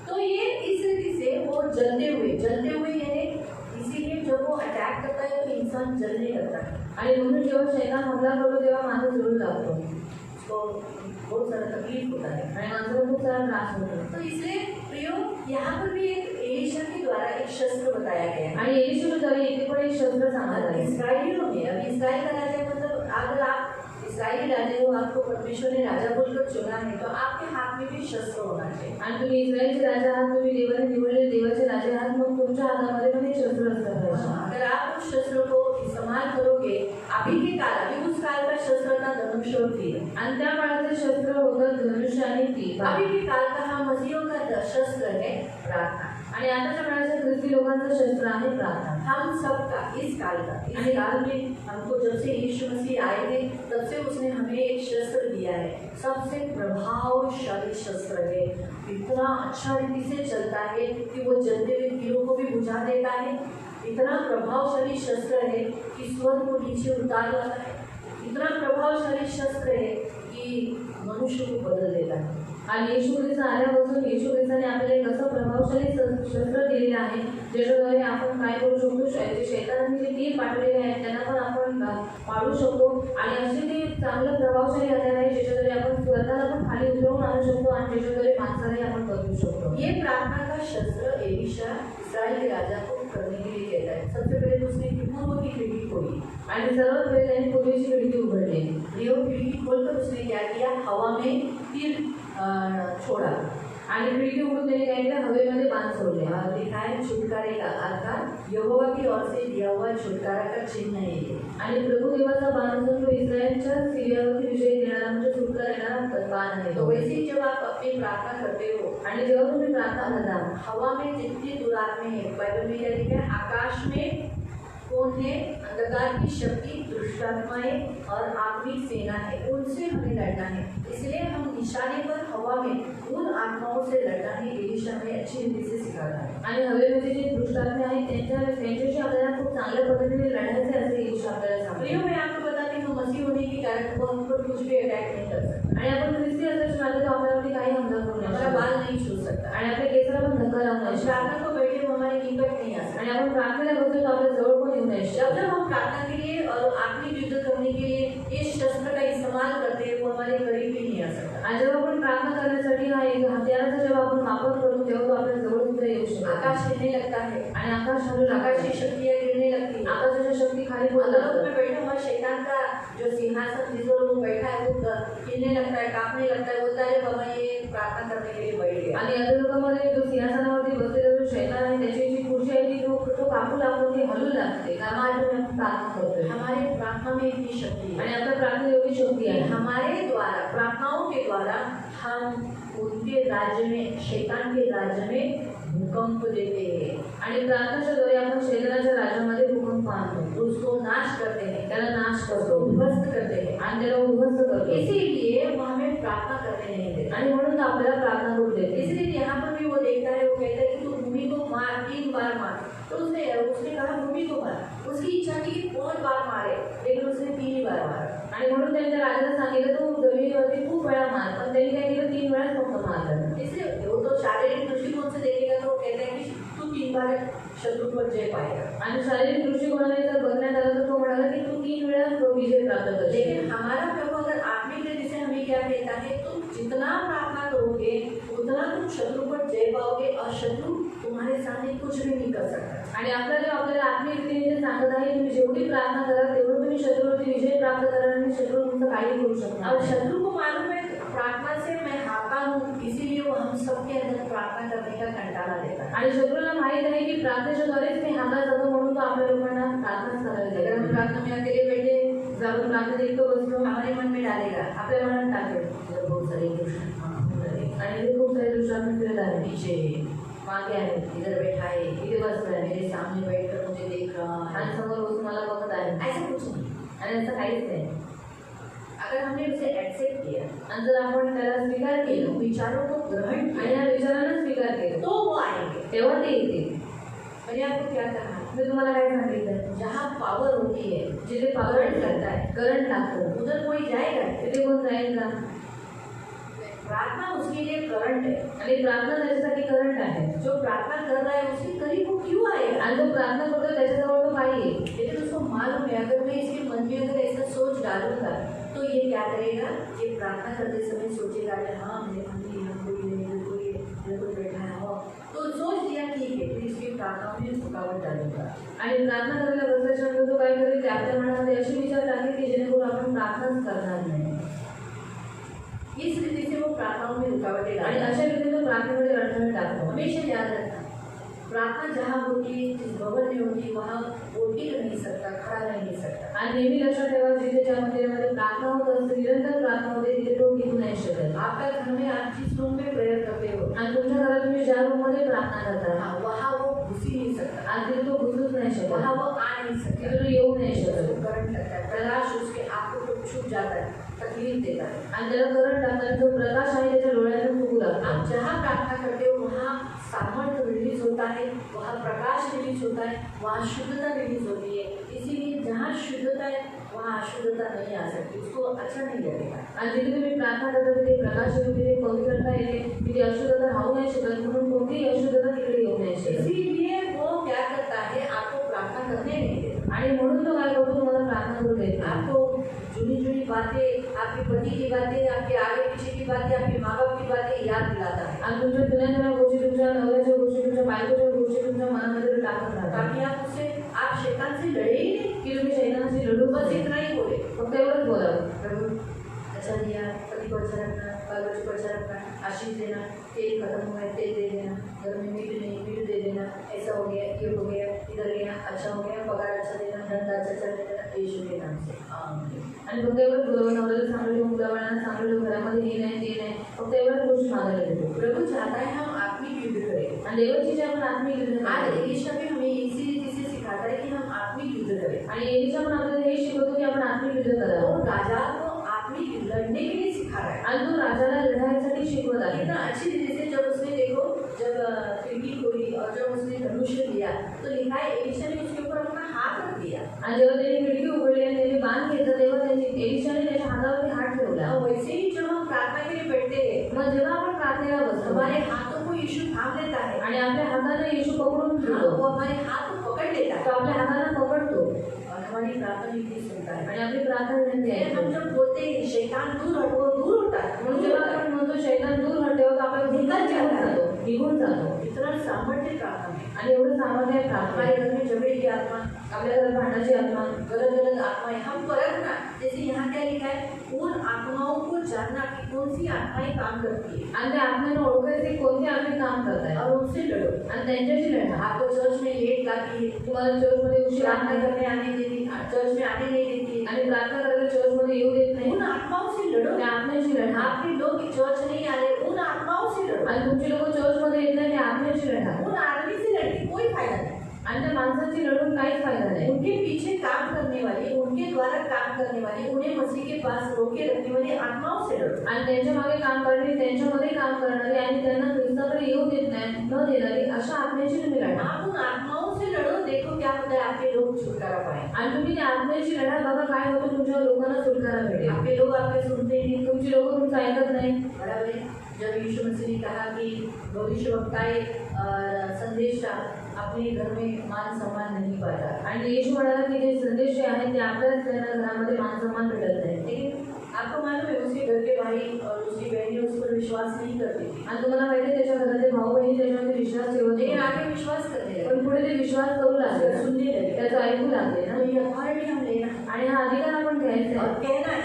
[SPEAKER 2] तो ये इस रीति से वो जलते हुए यानी इसीलिए जब वो अटैक करता है तो इंसान जलने लगता है,
[SPEAKER 1] आणि म्हणून जेव्हा शैतान हमला करतो तेव्हा माणूस जळू लागतो
[SPEAKER 2] उसको बहुत सारा तकलीफ होता है।
[SPEAKER 1] आणि माणसाला खूप सारा त्रास होतो.
[SPEAKER 2] तो इसलिए प्रियो यहाँ पर भी एक एलिशा के द्वारा एक शस्त्र बताया गया है।
[SPEAKER 1] आणि एलिशाद्वारे इथे पण एक शस्त्र सांगण्यात आले.
[SPEAKER 2] इसराइलियों में अभी इसराइल का राजा मतलब अगर आप इसराइली राजा हो, आपको परमेश्वर ने राजा बोलकर चुना है तो आपके हाथ में भी शस्त्र होना चाहिए।
[SPEAKER 1] आणि तुम्ही इस्रायलचे राजा आहात, तुम्ही देवाने निवडलेले देवाचे राजे आहात, मग तुमच्या हातामध्ये पण एक शस्त्र असलं पाहिजे.
[SPEAKER 2] अगर आप उस शस्त्र को इस्तेमाल करोगे, अभी उस काल का शस्त्र था धनुष और तीर,
[SPEAKER 1] आणि त्या काळाचे शस्त्र होतं धनुष्य आणि तीर.
[SPEAKER 2] अभी के काल का हम मसीहों का शस्त्र है प्रार्थना।
[SPEAKER 1] आणि आताच्या काळाच्या ख्रिस्ती लोकांचं शस्त्र आहे प्रार्थना.
[SPEAKER 2] हम सबका इस काल में हमको जब से यीशु मसीह आए थे तब से उसने हमें एक शस्त्र दिया है, सबसे प्रभावशाली शस्त्र है, इतना अच्छा रीति से चलता है कि वो जलते हुए तीरों को भी बुझा देता है, इतना प्रभावशाली शस्त्र है कि स्वर्ग को नीचे उतार लाता है, इतना प्रभावशाली शस्त्र है कि मनुष्य को बदल देता है।
[SPEAKER 1] आणि येशू ख्रिस्त आल्यापासून येशू ख्रिस्ताने आपल्याला एक असं प्रभावशाली शस्त्र दिलेलं आहे ज्याच्याद्वारे आपण काय करू शकतो, जे शैतानाने जे तीर पाठवलेले आहेत त्यांना पण आपण पाडू शकतो. आणि असे ते चांगलं प्रभावशाली हत्यार आहे ज्याच्याद्वारे आपण स्वतःला पण खाली उतरवून आणू शकतो आणि ज्याच्याद्वारे माणसालाही आपण बदलू शकतो.
[SPEAKER 2] ये प्रार्थना का शस्त्र एलिशा इस्राएल के राजा को करने के लिए कहता है। सबसे पहले तो उसने पूर्व की खिड़की खोली
[SPEAKER 1] आणि सर्वात पहिले त्यांनी पूर्वेची खिडकी उघडली.
[SPEAKER 2] रियो खिड़की खोलकर उसने क्या किया, हवा में तीर छोड़ा
[SPEAKER 1] आणि खिडकी उघडून त्यांनी काय केलं, हवेमध्ये बाण सोडले.
[SPEAKER 2] लिखा है छुटकारे का अर्थात यहोवा की ओर से दिया हुआ छुटकारा का चिन्ह है ये।
[SPEAKER 1] आणि प्रभू देवाचा बाण असून तो इस्रायलच्या सीरियावरती विजय देणारा म्हणजे सुटका देणारा बाण आहे.
[SPEAKER 2] तो वैसे ही जब आप अपनी प्रार्थना करते हो,
[SPEAKER 1] आणि जेव्हा तुम्ही प्रार्थना करता,
[SPEAKER 2] हवा में जितनी दुरात्मे है, बाइबल में क्या लिखा है, आकाश में कौन है, अंधकार की शक्ति, दुष्टात्माएं और आत्मिक सेना है, उनसे हमें लड़ना है। इसलिए हम निशाने पर हवा में उन आत्माओं से लड़ना है। एलिशा हमें अच्छी रीति से सिखाता है।
[SPEAKER 1] आणि हवेमध्ये जे दुष्टात्मे आहेत त्यांच्याशी आपल्याला खूप चांगल्या पद्धतीने लढायचे असे येशू आपल्याला सांगतो.
[SPEAKER 2] प्रियो, मैं आपको बताती हूँ मसीह होने के कारण वो हम पर कुछ भी अटैक नहीं कर सकता,
[SPEAKER 1] आणि आपण ख्रिस्ती असल्याचे मानले तर आपल्यावरती काही हमला करू
[SPEAKER 2] हमारा
[SPEAKER 1] नये
[SPEAKER 2] बाल नहीं छू सकता,
[SPEAKER 1] आणि आपल्या केसाला पण धक्का लावू नये.
[SPEAKER 2] प्रार्थना को बैठे वो हमारे निकट नहीं आ सकता।
[SPEAKER 1] आणि आपण प्रार्थनेला बसतो तर आपल्या जवळ पण येऊ नये.
[SPEAKER 2] जब जब हम प्रार्थना के लिए और आत्मिक युद्ध करने के लिए इस शस्त्र का इस्तेमाल करते हैं, वो हमारे करीब भी नहीं आ सकता।
[SPEAKER 1] आणि जेव्हा आपण प्रार्थना करण्यासाठी हा एक हत्याराचा जेव्हा आपण वापर करतो तेव्हा तो आपल्या जवळ सुद्धा येऊ शकतो.
[SPEAKER 2] आकाश हिलने लगता है,
[SPEAKER 1] आणि आकाश हलू
[SPEAKER 2] आकाश
[SPEAKER 1] लागते.
[SPEAKER 2] की शक्तियाँ गिरने लगती है,
[SPEAKER 1] आकाशाच्या शक्ती खाली पडू
[SPEAKER 2] अधोलोक
[SPEAKER 1] लागतात.
[SPEAKER 2] में बैठा हुआ शैतान का जो सिंहासन जिस पर वो बैठा है वो हिलने लगता है, कांपने लगता है, बोलता है बाबा ये प्रार्थना करने के लिए बैठ गया।
[SPEAKER 1] आणि अधोलोकामध्ये जो सिंहासनावरती बसलेला जो शैतान आहे त्याची जी खुर्ची आहे ती तो कापू लागतो, ती हलू लागते. कारण आपण प्रार्थना करतोय
[SPEAKER 2] हमारे प्रार्थना में इतनी शक्ति है,
[SPEAKER 1] आणि आपल्या प्रार्थनेत एवढी शक्ती आहे.
[SPEAKER 2] हमारे द्वारा प्रार्थनाओं के द्वारा हम उनके राज्य में, शैतान के राज्य में भूकंप देते हैं
[SPEAKER 1] आणि प्रार्थनेच्या द्वारे आपण शैतानाच्या राज्यामध्ये भूकंप आणतो,
[SPEAKER 2] उसको नाश करते हैं,
[SPEAKER 1] त्याला नाश करतो
[SPEAKER 2] ध्वस्त करते हैं।
[SPEAKER 1] आणि त्याला उद्ध्वस्त करतो.
[SPEAKER 2] इसीलिए वो हमें प्रार्थना करने नहीं देते।
[SPEAKER 1] आणि म्हणून तो आपल्याला प्रार्थना करू देते.
[SPEAKER 2] इसलिए यहाँ पर भी वो देखता है, वो कहता है कि तू भूमि को मार, 3 बार मार। तो उसने कहा भूमि को मार, उसकी इच्छा थी कि 5 बार मारे, लेकिन उसने 3 ही बार मारा।
[SPEAKER 1] आणि म्हणून त्यांनी त्या राजाला सांगितलं तू जमिनीवरती खूप वेळा मार, पण त्यांनी काय केलं, 3 वेळा फक्त मारलं.
[SPEAKER 2] इसलिए वो तो शारीरिक दृष्टिकोण से देखेगा तो वो कहता है कि तू 3 बार शत्रु पर जय पाएगा।
[SPEAKER 1] आणि शारीरिक दृष्टिकोनाने जर बघण्यात आलं तर तो म्हणाला की तू 3 वेळा विजय प्राप्त करशील.
[SPEAKER 2] लेकिन हमारा प्रभु अगर आत्मिक रीति से हमें क्या कहता है, तुम जितना प्रार्थना करोगे उतना तुम शत्रु पर जय पाओगे और शत्रु तुम्हारे सामने कुछ भी नहीं कर सकता।
[SPEAKER 1] आणि आपल्याला आत्मिक रीतीने सांगत आहे तुम्ही जेवढी प्रार्थना कराल तेवढं तुम्ही शत्रूवरती विजय प्राप्त कराल आणि शत्रू तुमचं काही करू शकणार.
[SPEAKER 2] और शत्रु को मालूम है प्रार्थना से मैं हारता हूँ, इसीलिए वो हम सबके अंदर प्रार्थना करने का कंटाला देता है।
[SPEAKER 1] आणि शत्रूला माहित आहे की प्रार्थनेच्या द्वारेच मी हारला जातो, म्हणून तो आपल्या लोकांना प्रार्थनाच करायला
[SPEAKER 2] अगर हम
[SPEAKER 1] देतो.
[SPEAKER 2] प्रार्थना में अकेले बैठे
[SPEAKER 1] जर आपण प्रार्थनेत इतकं बसलो
[SPEAKER 2] हमारे मन में डालेगा
[SPEAKER 1] आपल्या मनात टाकेल
[SPEAKER 2] इधर बहुत सारे दुष्ट
[SPEAKER 1] आणि ते खूप सारे दुष्टात्मा फिरत आहे
[SPEAKER 2] पीछे
[SPEAKER 1] मागे आहे
[SPEAKER 2] इधर बैठा है
[SPEAKER 1] इथे बसलाय
[SPEAKER 2] मेरे सामने बैठकर मुझे देख रहा है
[SPEAKER 1] आणि समोर बसून मला बघत आहे
[SPEAKER 2] ऐसा कुछ नहीं।
[SPEAKER 1] आणि असं काहीच नाही
[SPEAKER 2] अगर हमने उसे एक्सेप्ट किया
[SPEAKER 1] आणि जर आपण त्याला स्वीकार
[SPEAKER 2] इन
[SPEAKER 1] केलं
[SPEAKER 2] विचारों को ग्रहण
[SPEAKER 1] आणि
[SPEAKER 2] किया
[SPEAKER 1] या विचारांना स्वीकार केलं
[SPEAKER 2] तो वो आएंगे।
[SPEAKER 1] तेव्हा ते येतील
[SPEAKER 2] मैंने आपको क्या कहा,
[SPEAKER 1] मी तुम्हाला काय सांगितलं
[SPEAKER 2] जहाँ पावर होती है
[SPEAKER 1] जिथे
[SPEAKER 2] करंट लगता है
[SPEAKER 1] करंट लागतं
[SPEAKER 2] उधर कोई जाएगा क्या?
[SPEAKER 1] तिथे कोण जाईल का
[SPEAKER 2] प्रार्थना उसके लिए करंट है।
[SPEAKER 1] आणि प्रार्थना त्याच्यासाठी करंट आहे
[SPEAKER 2] जो प्रार्थना कर रहा है उसके करीब वो क्यों आएगा?
[SPEAKER 1] आणि जो प्रार्थना करतो त्याच्याजवळ तो काही येईल
[SPEAKER 2] लेकिन उसको मालूम है अगर मैं इसके मन में अगर ऐसा सोच डालूंगा तो ये क्या करेगा, ये प्रार्थना करते समय सोचेगा कि हाँ मेरे मन में यहाँ कोई है, इधर कोई बैठा है हो, तो सोच दिया ठीक है फिर इसकी प्रार्थना में रुकावट डालूंगा।
[SPEAKER 1] आणि प्रार्थना करायला बसल्याच्यानंतर तो काय करेल ते आपल्या मनामध्ये असे विचार टाकेल की जेणेकरून आपण प्रार्थनाच करणार नाही
[SPEAKER 2] इस रीति से वो प्रार्थनाओं में रुकावटें
[SPEAKER 1] आणि
[SPEAKER 2] डालेगा।
[SPEAKER 1] अशा रीतीने तो प्रार्थनेमध्ये अडथळे टाकतो
[SPEAKER 2] हमेशा याद रखना प्रार्थना जहाँ होती है जिस भवन में होती है वहाँ वो टिक नहीं सकता, खड़ा रह नहीं सकता।
[SPEAKER 1] आणि नेहमी लक्षात ठेवा जिथे ज्या मंदिरामध्ये प्रार्थना होत असते निरंतर प्रार्थना होते तिथे तो टिकू नाही शकत
[SPEAKER 2] आपका घर में आप जिस रूम में प्रेयर करते हो
[SPEAKER 1] आणि तुमच्या घरात तुम्ही ज्या रूममध्ये प्रार्थना करता
[SPEAKER 2] हाँ, वहाँ वो घुस ही नहीं सकता,
[SPEAKER 1] आणि तिथे तो घुसूच नाही शकत
[SPEAKER 2] वहाँ वो आ नहीं सकता।
[SPEAKER 1] तिथे तो येऊ नाही
[SPEAKER 2] उसको
[SPEAKER 1] शकत
[SPEAKER 2] करंट लगता है, प्रकाश उसके आंखों को छू जाता है, तकलीफ देता है।
[SPEAKER 1] आणि त्याला करंट टाकताना जो प्रकाश आहे त्याच्या डोळ्यातून फुगू लागतो
[SPEAKER 2] आप जहाँ प्रार्थना करते हो वहाँ सामर्थ्य रिलीज होता है, वहाँ प्रकाश रिलीज होता है, वहाँ शुद्धता रिलीज होती है। इसीलिए जहाँ शुद्धता है वहाँ अशुद्धता नहीं आ सकती, उसको अच्छा नहीं लगेगा।
[SPEAKER 1] आणि जिथे तुम्ही प्रार्थना करता तिथे प्रकाश येतो तिथे पवित्रता येते तिथे अशुद्धता राहू नाही शकत म्हणून कोणतीही अशुद्धता तिकडे येऊ नाही शकत
[SPEAKER 2] इसीलिए वो क्या करता है, आपको प्रार्थना करने नहीं देता।
[SPEAKER 1] आणि म्हणून तो काय करतो तुम्हाला प्रार्थना करू देत नाही.
[SPEAKER 2] आपको जुनी जुनी बातें, आपके पति की बातें, आपके आगे पीछे की बातें, आपके माँ बाप की बातें याद दिलाता है
[SPEAKER 1] आणि तुमच्या जुन्या गोष्टी तुमच्या नवऱ्याच्या गोष्टी तुमच्या बायकोच्या गोष्टी तुमच्या मनामध्ये तो टाकत राहतात
[SPEAKER 2] ताकि आप उससे, आप शैतान से लड़े ही नहीं।
[SPEAKER 1] की तुम्ही शैतानाशी लढू
[SPEAKER 2] बस इतना ही बोले,
[SPEAKER 1] फक्त एवढंच बोलावं
[SPEAKER 2] प्रभु अच्छा दिया, पति को अच्छा रखना, बाल बच्चों को अच्छा रखना, आशीष देना, तेल खत्म हुआ है तेल दे देना, घर में मीट नहीं मीट दे देना, ऐसा हो गया ये हो गया, इधर गया अच्छा हो गया, पगार अच्छा देना, धंधा अच्छा चलने देना, यीशु के नाम से आमीन।
[SPEAKER 1] आणि फक्त एवढंच बोलावं नवऱ्याला चांगलं ठेवून मुलाबाळांना चांगलं ठेवून घरामध्ये हे नाही ते नाही फक्त एवढ्याच गोष्टी मागायला देतो
[SPEAKER 2] प्रभु चाहता है हम आत्मिक युद्ध करें।
[SPEAKER 1] आणि देवाची जे आपण आत्मिक युद्ध
[SPEAKER 2] आज
[SPEAKER 1] करतो.
[SPEAKER 2] एलिशा भी हमें इसी रीति से सिखाता है कि हम आत्मिक युद्ध करें
[SPEAKER 1] आणि एलिशा पण आपल्याला हे शिकवतो की आपण आत्मिक युद्ध करावं
[SPEAKER 2] और राजा को आत्मिक लड़ने के लिए सिखा रहा है।
[SPEAKER 1] आणि तो राजाला लढाईसाठी शिकवत आहे
[SPEAKER 2] कितना अच्छी रीति से जब उसने देखो, जब खिड़की खोली और जब उसने धनुष्य लिया तो लिखा है एलिशा ने उसके ऊपर अपना हाथ रख दिया।
[SPEAKER 1] आणि जेव्हा त्यांनी खिडकी उघडली आणि त्यांनी बाण घेतला तेव्हा त्यांनी एलिशाने त्याच्या हातावरती हात ठेवला
[SPEAKER 2] और वैसे ही जब हम प्रार्थना के लिए बैठते हैं
[SPEAKER 1] मग जेव्हा आपण प्रार्थनेला बसतो
[SPEAKER 2] हमारे हाथों को यीशु थाम लेता है,
[SPEAKER 1] आणि आपल्या हाताने येशू पकडून
[SPEAKER 2] हाँ,
[SPEAKER 1] ठेवतो
[SPEAKER 2] वो हमारे हाथ को पकड़ लेता
[SPEAKER 1] तो
[SPEAKER 2] है
[SPEAKER 1] आपल्या हाताने पकडतो
[SPEAKER 2] और हमारी प्रार्थना विधि सुनता है।
[SPEAKER 1] आणि आपली प्रार्थना विनंती आहे
[SPEAKER 2] हम जब बोलते हैं शैतान दूर हट, वो दूर होता है।
[SPEAKER 1] म्हणून जेव्हा आपण म्हणतो शैतान दूर हटे होता आपल्याला निघून जातो
[SPEAKER 2] इतना सामर्थ्य प्रार्थना में।
[SPEAKER 1] आणि एवढं सामर्थ्य आहे
[SPEAKER 2] हमारे
[SPEAKER 1] प्रार्थना
[SPEAKER 2] घर में झगड़े की आत्मा,
[SPEAKER 1] आपल्या घरात भांडणाची आत्मा
[SPEAKER 2] गलत गलत आत्माएं, हम परखना, जैसे यहाँ क्या लिखा है, उन आत्माओं को जानना कि कौन सी आत्माएं काम करती है
[SPEAKER 1] आणि त्या आत्म्यानं ओळखायचे कोणते आत्मे काम करत आहे
[SPEAKER 2] और उनसे लड़ो।
[SPEAKER 1] आणि त्यांच्याशी लढा
[SPEAKER 2] आपको चर्च में लेट लाती है,
[SPEAKER 1] तुम्हाला चर्चमध्ये उशीर
[SPEAKER 2] प्रार्थना
[SPEAKER 1] आणणार
[SPEAKER 2] करने आने देती, चर्च में आने नहीं देती,
[SPEAKER 1] आणि प्रार्थना करायला चर्चमध्ये येऊ देत नाही
[SPEAKER 2] उन आत्माओं से लड़ो।
[SPEAKER 1] त्या आत्म्याशी लढा
[SPEAKER 2] आपके लोग चर्च नहीं आ रहे, उन आत्माओं से लड़ो।
[SPEAKER 1] आणि तुमची लोक चर्चमध्ये येत नाही त्या आत्म्याशी लढा
[SPEAKER 2] उन आदमी से लड़के कोई फायदा नहीं।
[SPEAKER 1] आणि त्या माणसाची लढून काहीच फायदा नाही
[SPEAKER 2] उनके पीछे काम करने वाली, उनके द्वारा काम करने वाली, उन्हें मसीह के पास रोके रखने वाली आत्माओं से लड़ो।
[SPEAKER 1] आणि त्यांच्या मागे काम करणारी त्यांच्यामध्ये काम करणारी आणि त्यांना ख्रिस्ताकडे येऊ देत नाही न देणारी अशा आत्म्याशी तुम्ही लढा
[SPEAKER 2] आप उन आत्माओं से लड़ो, देखो क्या होता है, आपके लोग छुटकारा पाए।
[SPEAKER 1] आणि तुम्ही त्या आत्म्याशी लढा बघा काय होतं तुमच्या लोकांना सुटकारा भेटेल
[SPEAKER 2] आपके लोग आपके सुनते नहीं,
[SPEAKER 1] तुमची लोक तुमचं ऐकत नाही
[SPEAKER 2] बराबर है। जब यीशु मसीह ने कहा कि भविष्यवक्ताएं संदेश अपने घर में मान सम्मान नहीं पाता,
[SPEAKER 1] आणि येशू म्हणाला की जे संदेश जे आहेत ते आपल्याच त्यांना घरामध्ये मान सन्मान भेटत नाही
[SPEAKER 2] लेकिन आपको मालूम है उसके घर के भाई और उसकी बहनें उस पर विश्वास नहीं करती थी,
[SPEAKER 1] आणि तुम्हाला माहिती आहे त्याच्या घरातले भाऊ बहिणी त्याच्यामध्ये विश्वास ठेवत
[SPEAKER 2] लेकिन
[SPEAKER 1] नाही
[SPEAKER 2] आगे विश्वास करने लगे,
[SPEAKER 1] पण पुढे ते विश्वास करू लागले
[SPEAKER 2] सुनने लगे।
[SPEAKER 1] त्याचं ऐकू लागले
[SPEAKER 2] तो
[SPEAKER 1] ना
[SPEAKER 2] ये अथॉरिटी हम लेना
[SPEAKER 1] आणि हा अधिकार आपण घ्यायचा
[SPEAKER 2] और
[SPEAKER 1] आहे
[SPEAKER 2] कहना है,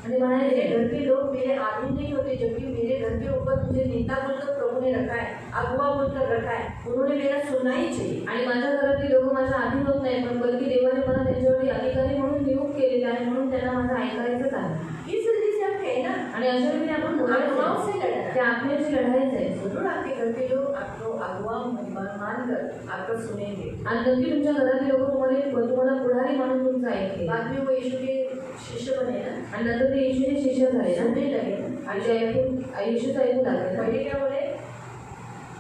[SPEAKER 1] आणि म्हणायचे
[SPEAKER 2] मेरे घर के लोग मेरे आधीन नहीं होते, जबकि मेरे घर के ऊपर मुझे नेता बोलकर प्रभु ने रखा है, अगुआ बोलकर रखा है, उन्होंने मेरा सुनना ही चाहिए।
[SPEAKER 1] आणि माझ्या घरातली लोक माझ्या अधीन होत नाही, पण बल्कि देवाने मला त्यांच्यावरती अधिकारी म्हणून नियुक्त केलेले आहे, म्हणून त्यांना माझं ऐकायचंच आहे।
[SPEAKER 2] इस रीति से हम कहें ना,
[SPEAKER 1] आणि अशा रीतीने आपण
[SPEAKER 2] अगुआओं से
[SPEAKER 1] बोलायचं
[SPEAKER 2] लड़ना
[SPEAKER 1] त्या आत्म्याची लढाईच आहे।
[SPEAKER 2] जरूर आपके घर के लोग आपको अगुआ मानकर आपका सुनेंगे।
[SPEAKER 1] आणि नक्की तुमच्या घरातले लोक तुम्हाला पुढारी मानून तुमचं ऐकतील।
[SPEAKER 2] बाद में वो यीशु के शिष्य बने ना,
[SPEAKER 1] आणि नंतर ते येशूचे शिष्य झाले ना,
[SPEAKER 2] सुनने लगे ना।
[SPEAKER 1] आणि ते येशूचं ऐकू लागले ना।
[SPEAKER 2] पहले क्या बोले,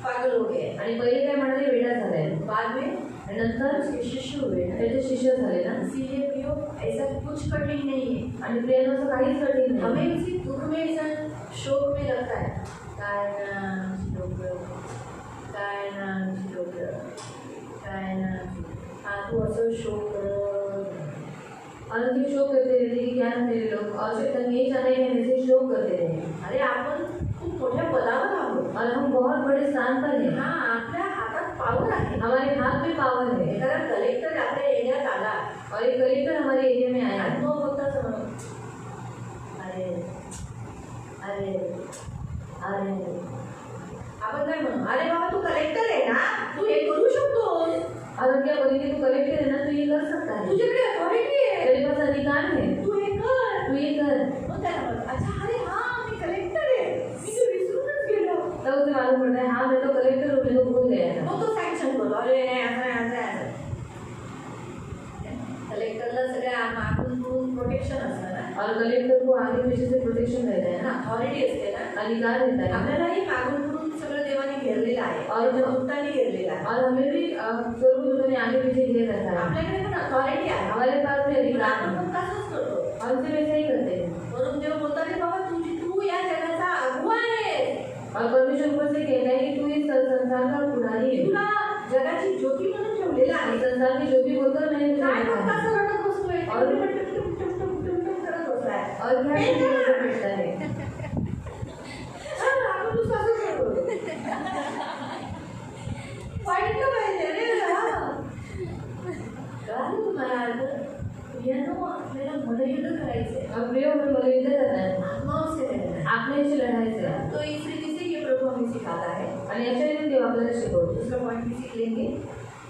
[SPEAKER 2] पागल हो गए,
[SPEAKER 1] आणि पहिले काय म्हणाले, वेडा झालाय।
[SPEAKER 2] बाद में
[SPEAKER 1] आणि नंतर
[SPEAKER 2] उसके शिष्य हुए ना।
[SPEAKER 1] त्याचे शिष्य झाले ना।
[SPEAKER 2] इसीलिए प्रियो ऐसा कुछ कठिन नहीं है,
[SPEAKER 1] आणि प्रियांनो असं काहीच कठीण नाही।
[SPEAKER 2] हमें उसी दुख में इंसान शोक में लगता है, काय ना हाँ तू असं शोक
[SPEAKER 1] और फिर शोक करते रहते कि क्या ना मेरे लोग, और फिर तक यही जाने के ऐसे शोक करते रहे।
[SPEAKER 2] अरे आपण खूप मोठ्या पदावर आहोत
[SPEAKER 1] और हम बहुत बड़े स्थान पर हैं।
[SPEAKER 2] हा, आपल्या हातात पावर आहे।
[SPEAKER 1] हमारे हाथ में पावर है।
[SPEAKER 2] एखादा कलेक्टर आपल्या एरियात आला
[SPEAKER 1] और एक कलेक्टर हमारे एरिया में आया,
[SPEAKER 2] आणि तो बोलता समोर, अरे अरे अरे आपण काय म्हणू, अरे बाबा तू कलेक्टर आहे ना, तू हे करू शकतोस,
[SPEAKER 1] और क्या बोलेंगे, तू कलेक्टर है ना, तू ये कर सकता है,
[SPEAKER 2] तुझ्याकडे अथॉरिटी आहे,
[SPEAKER 1] तेरे पास अधिकार है,
[SPEAKER 2] तू हे कर,
[SPEAKER 1] तू ये कर।
[SPEAKER 2] मग त्याला म्हणतो, अच्छा अरे हाँ मी कलेक्टर आहे, मी तो विसरूनच गेलो।
[SPEAKER 1] तब उसे मालूम पड़ता है, हाँ मैं तो कलेक्टर हूँ, मैं तो भूल गया था।
[SPEAKER 2] मग तो सँक्शन करतो, अरे नाही असं कलेक्टरला सगळ्या मागून प्रोटेक्शन असतं ना,
[SPEAKER 1] और कलेक्टर को आगे पीछे से प्रोटेक्शन रहता है ना,
[SPEAKER 2] अथॉरिटी असते ना,
[SPEAKER 1] अधिकार रहता है।
[SPEAKER 2] आपल्यालाही मागून पुढून सगळं देवाने घेरलेलं आहे
[SPEAKER 1] और जो
[SPEAKER 2] भक्तांनी घेरलेलं आहे,
[SPEAKER 1] और हमें भी स्वर्गदूतों ने आगे पीछे घेर रखा है।
[SPEAKER 2] आपल्याकडे पण अथॉरिटी आहे,
[SPEAKER 1] हमारे पास भी
[SPEAKER 2] पण
[SPEAKER 1] अधिकार
[SPEAKER 2] आपण
[SPEAKER 1] है,
[SPEAKER 2] पण तसंच करतो।
[SPEAKER 1] और उसे वैसे ही करते हैं।
[SPEAKER 2] म्हणून देव बोलतात रे बाबा तू या जगाचा अगुआ आहेस,
[SPEAKER 1] और परमेश्वर ऊपर से कहता है कि तू इस संसार का पुजारी है,
[SPEAKER 2] तुला जगाची ज्योती म्हणून ठेवलेलं आहे।
[SPEAKER 1] इस संसार की जो भी बोलकर मैंने तुझे
[SPEAKER 2] काय
[SPEAKER 1] बताया।
[SPEAKER 2] फक्त असं रडत बसतोय
[SPEAKER 1] और
[SPEAKER 2] टुम करत बसलाय,
[SPEAKER 1] और क्या तुझे मिलता है।
[SPEAKER 2] आपण तू असं करतो वाईट का पाहिजे रे काय तुम्हाला यानो आपल्याला मनयुद्ध करायचंय,
[SPEAKER 1] अब प्रियो में मलयुद्ध करना है,
[SPEAKER 2] आत्माओं से रहना है।
[SPEAKER 1] आपने इसे लढाई से।
[SPEAKER 2] तो इस रीति से ये प्रभु हमें सिखाता है।
[SPEAKER 1] आणि अशा रीतीने देव आपल्याला शिकवतो।
[SPEAKER 2] दूसरा पॉइंट भी सीख लेंगे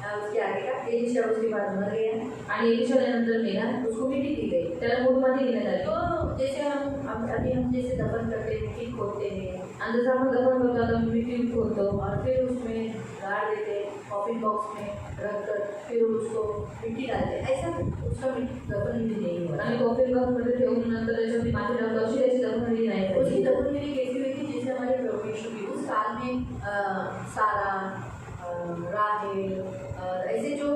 [SPEAKER 2] उसके आगे का, एलिशा उसके बाद मर गया
[SPEAKER 1] आणि एलिशानंतर मेला
[SPEAKER 2] उसको मिट्टी दी गई।
[SPEAKER 1] त्याला मूठमाती देण्यात आली।
[SPEAKER 2] तो जैसे हम अभी हम जैसे दफन करते हैं, मिट्टी खोदते हैं
[SPEAKER 1] आणि जसं आपण दफन करतो, आता मिट्टी खोदतो
[SPEAKER 2] और फिर उसमें गाड़ देते हैं, कॉफिन बॉक्स में रख कर फिर उसको मिट्टी डालते हैं, ऐसा उसका दफन भी नहीं हुआ।
[SPEAKER 1] आणि कॉफिन बॉक्समध्ये ठेवून नंतर त्याच्यावरती माती टाकतो, अशी त्याची दफनविधी नाही
[SPEAKER 2] उसकी
[SPEAKER 1] झाली।
[SPEAKER 2] दफनगिरी कैसी हुई थी, जैसे हमारे प्रभु यीशु की उस काल में सारा राहेल ऐसे जो